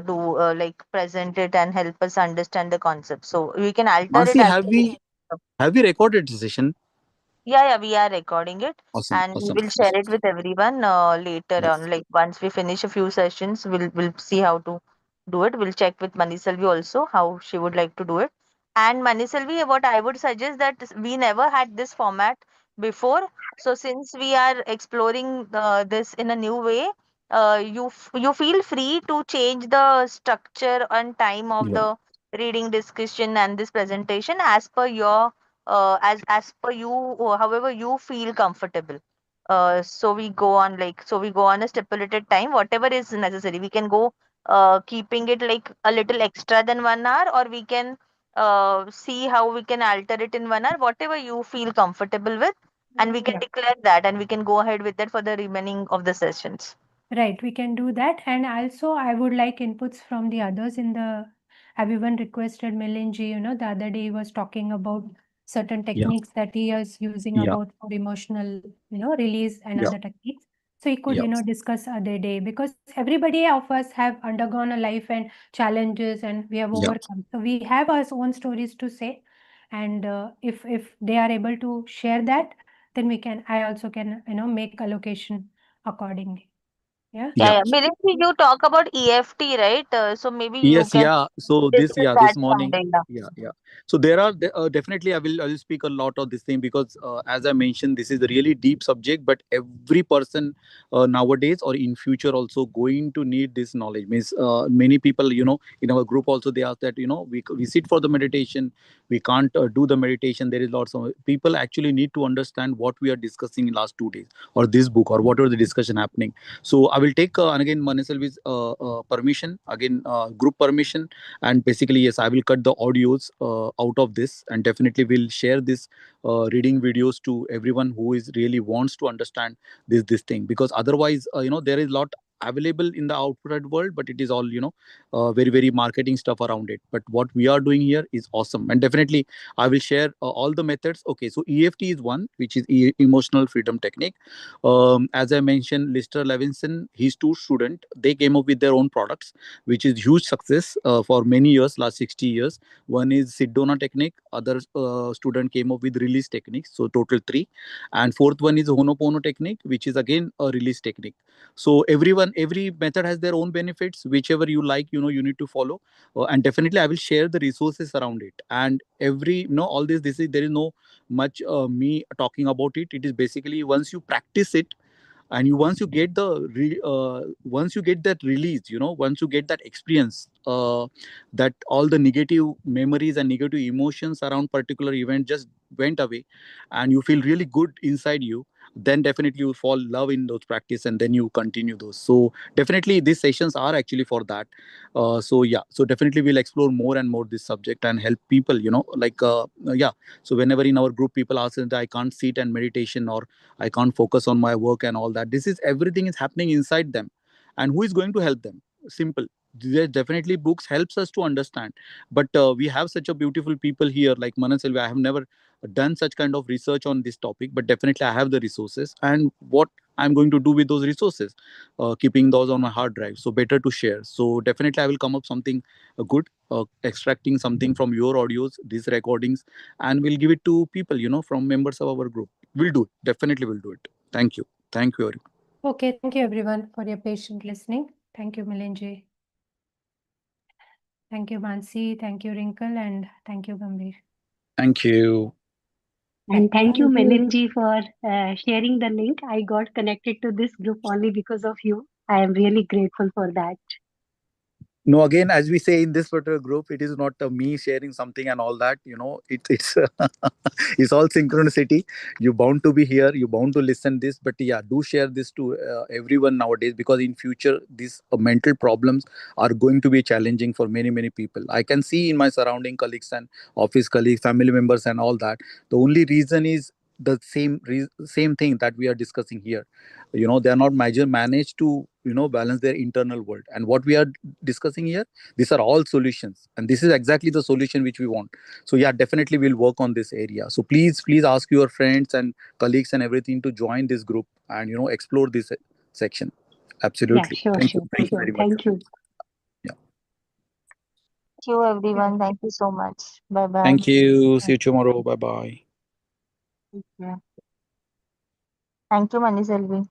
do like present it and help us understand the concept. So we can alter it Mansi, as have we recorded the session? yeah, we are recording it Awesome, and we awesome, will share awesome. it with everyone later Yes. on. Like once we finish a few sessions, we'll see how to do it. We'll check with Maniselvi also how she would like to do it. And Maniselvi, what I would suggest that we never had this format before. So since we are exploring this in a new way, you feel free to change the structure and time of Yeah. the reading discussion and this presentation as per your as per you, however you feel comfortable. So we go on a stipulated time, whatever is necessary. We can go keeping it like a little extra than 1 hour, or we can see how we can alter it in 1 hour, whatever you feel comfortable with, and we can Yeah. declare that and we can go ahead with that for the remaining of the sessions. Right, we can do that. And also, I would like inputs from the others in the. I've even requested Milinji, the other day he was talking about certain Yeah. techniques that he is using Yeah. about for emotional, release and Yeah. other techniques. So he could, Yeah. discuss other day because everybody of us have undergone a life and challenges and we have Yeah. overcome. So we have our own stories to say. And if they are able to share that, then I also can, make allocation accordingly. Yeah. Yeah, Yeah. yeah. Milinji, you talk about EFT, right? So maybe you Yes, can yeah. So discuss that this morning, someday. Yeah. yeah, yeah. So definitely I will speak a lot of this thing because as I mentioned, this is a really deep subject. But every person nowadays or in future also going to need this knowledge. Means many people, in our group also they ask that we sit for the meditation, we can't do the meditation. There is lots of people actually need to understand what we are discussing in last 2 days or this book or whatever the discussion happening. So I will take and again Maniselvi's permission, again group permission, and basically yes, I will cut the audios out of this, and definitely will share this reading videos to everyone who is really wants to understand this thing, because otherwise there is lot available in the outside world, but it is all very very marketing stuff around it. But what we are doing here is awesome, and definitely I will share all the methods. Okay, so EFT is one, which is emotional freedom technique. As I mentioned, Lister Levinson, his two students, they came up with their own products, which is huge success for many years, last 60 years. One is Sedona technique, other student came up with release techniques, so total three. And fourth one is Honopono technique, which is again a release technique. So every method has their own benefits, whichever you like, you need to follow. And definitely I will share the resources around it. And every, all this is, there is no much me talking about it. It is basically once you practice it, and once you get once you get that release, once you get that experience, that all the negative memories and negative emotions around particular event just went away, and you feel really good inside you. then definitely you fall in love in those practice, and then you continue those. So definitely these sessions are actually for that. So yeah, so definitely we'll explore more and more this subject and help people, yeah. So whenever in our group people ask that I can't sit and meditation, or I can't focus on my work and all that, this is everything is happening inside them, and who is going to help them? Simple. There definitely books helps us to understand, but we have such a beautiful people here like Manan Selvi. I have never done such kind of research on this topic, but definitely I have the resources, and what I'm going to do with those resources, keeping those on my hard drive, so better to share. So definitely I will come up something good, extracting something from your audios, these recordings, and we'll give it to people, from members of our group. We'll do it, definitely we'll do it. Thank you everyone. Okay, thank you everyone for your patient listening. Thank you, Milinji. Thank you, Mansi. Thank you, Wrinkle, and thank you, Gambhir. Thank you. And thank you, Thank you. Milinji, for sharing the link. I got connected to this group only because of you. I am really grateful for that. No, again, as we say in this particular group, it is not me sharing something and all that. It's it's all synchronicity. You're bound to be here. You're bound to listen this. But yeah, do share this to everyone nowadays, because in future these mental problems are going to be challenging for many people. I can see in my surrounding colleagues and office colleagues, family members, and all that. The only reason is the same thing that we are discussing here. They are not managed to balance their internal world, and what we are discussing here, these are all solutions, and this is exactly the solution which we want. So yeah, definitely we'll work on this area. So please ask your friends and colleagues and everything to join this group and explore this section. Absolutely. Yeah, Thank you very much. Thank you. Thank you, everyone. Thank you so much. Bye bye. Thank you. See you tomorrow. Bye bye. Thank you, Mani Selvi.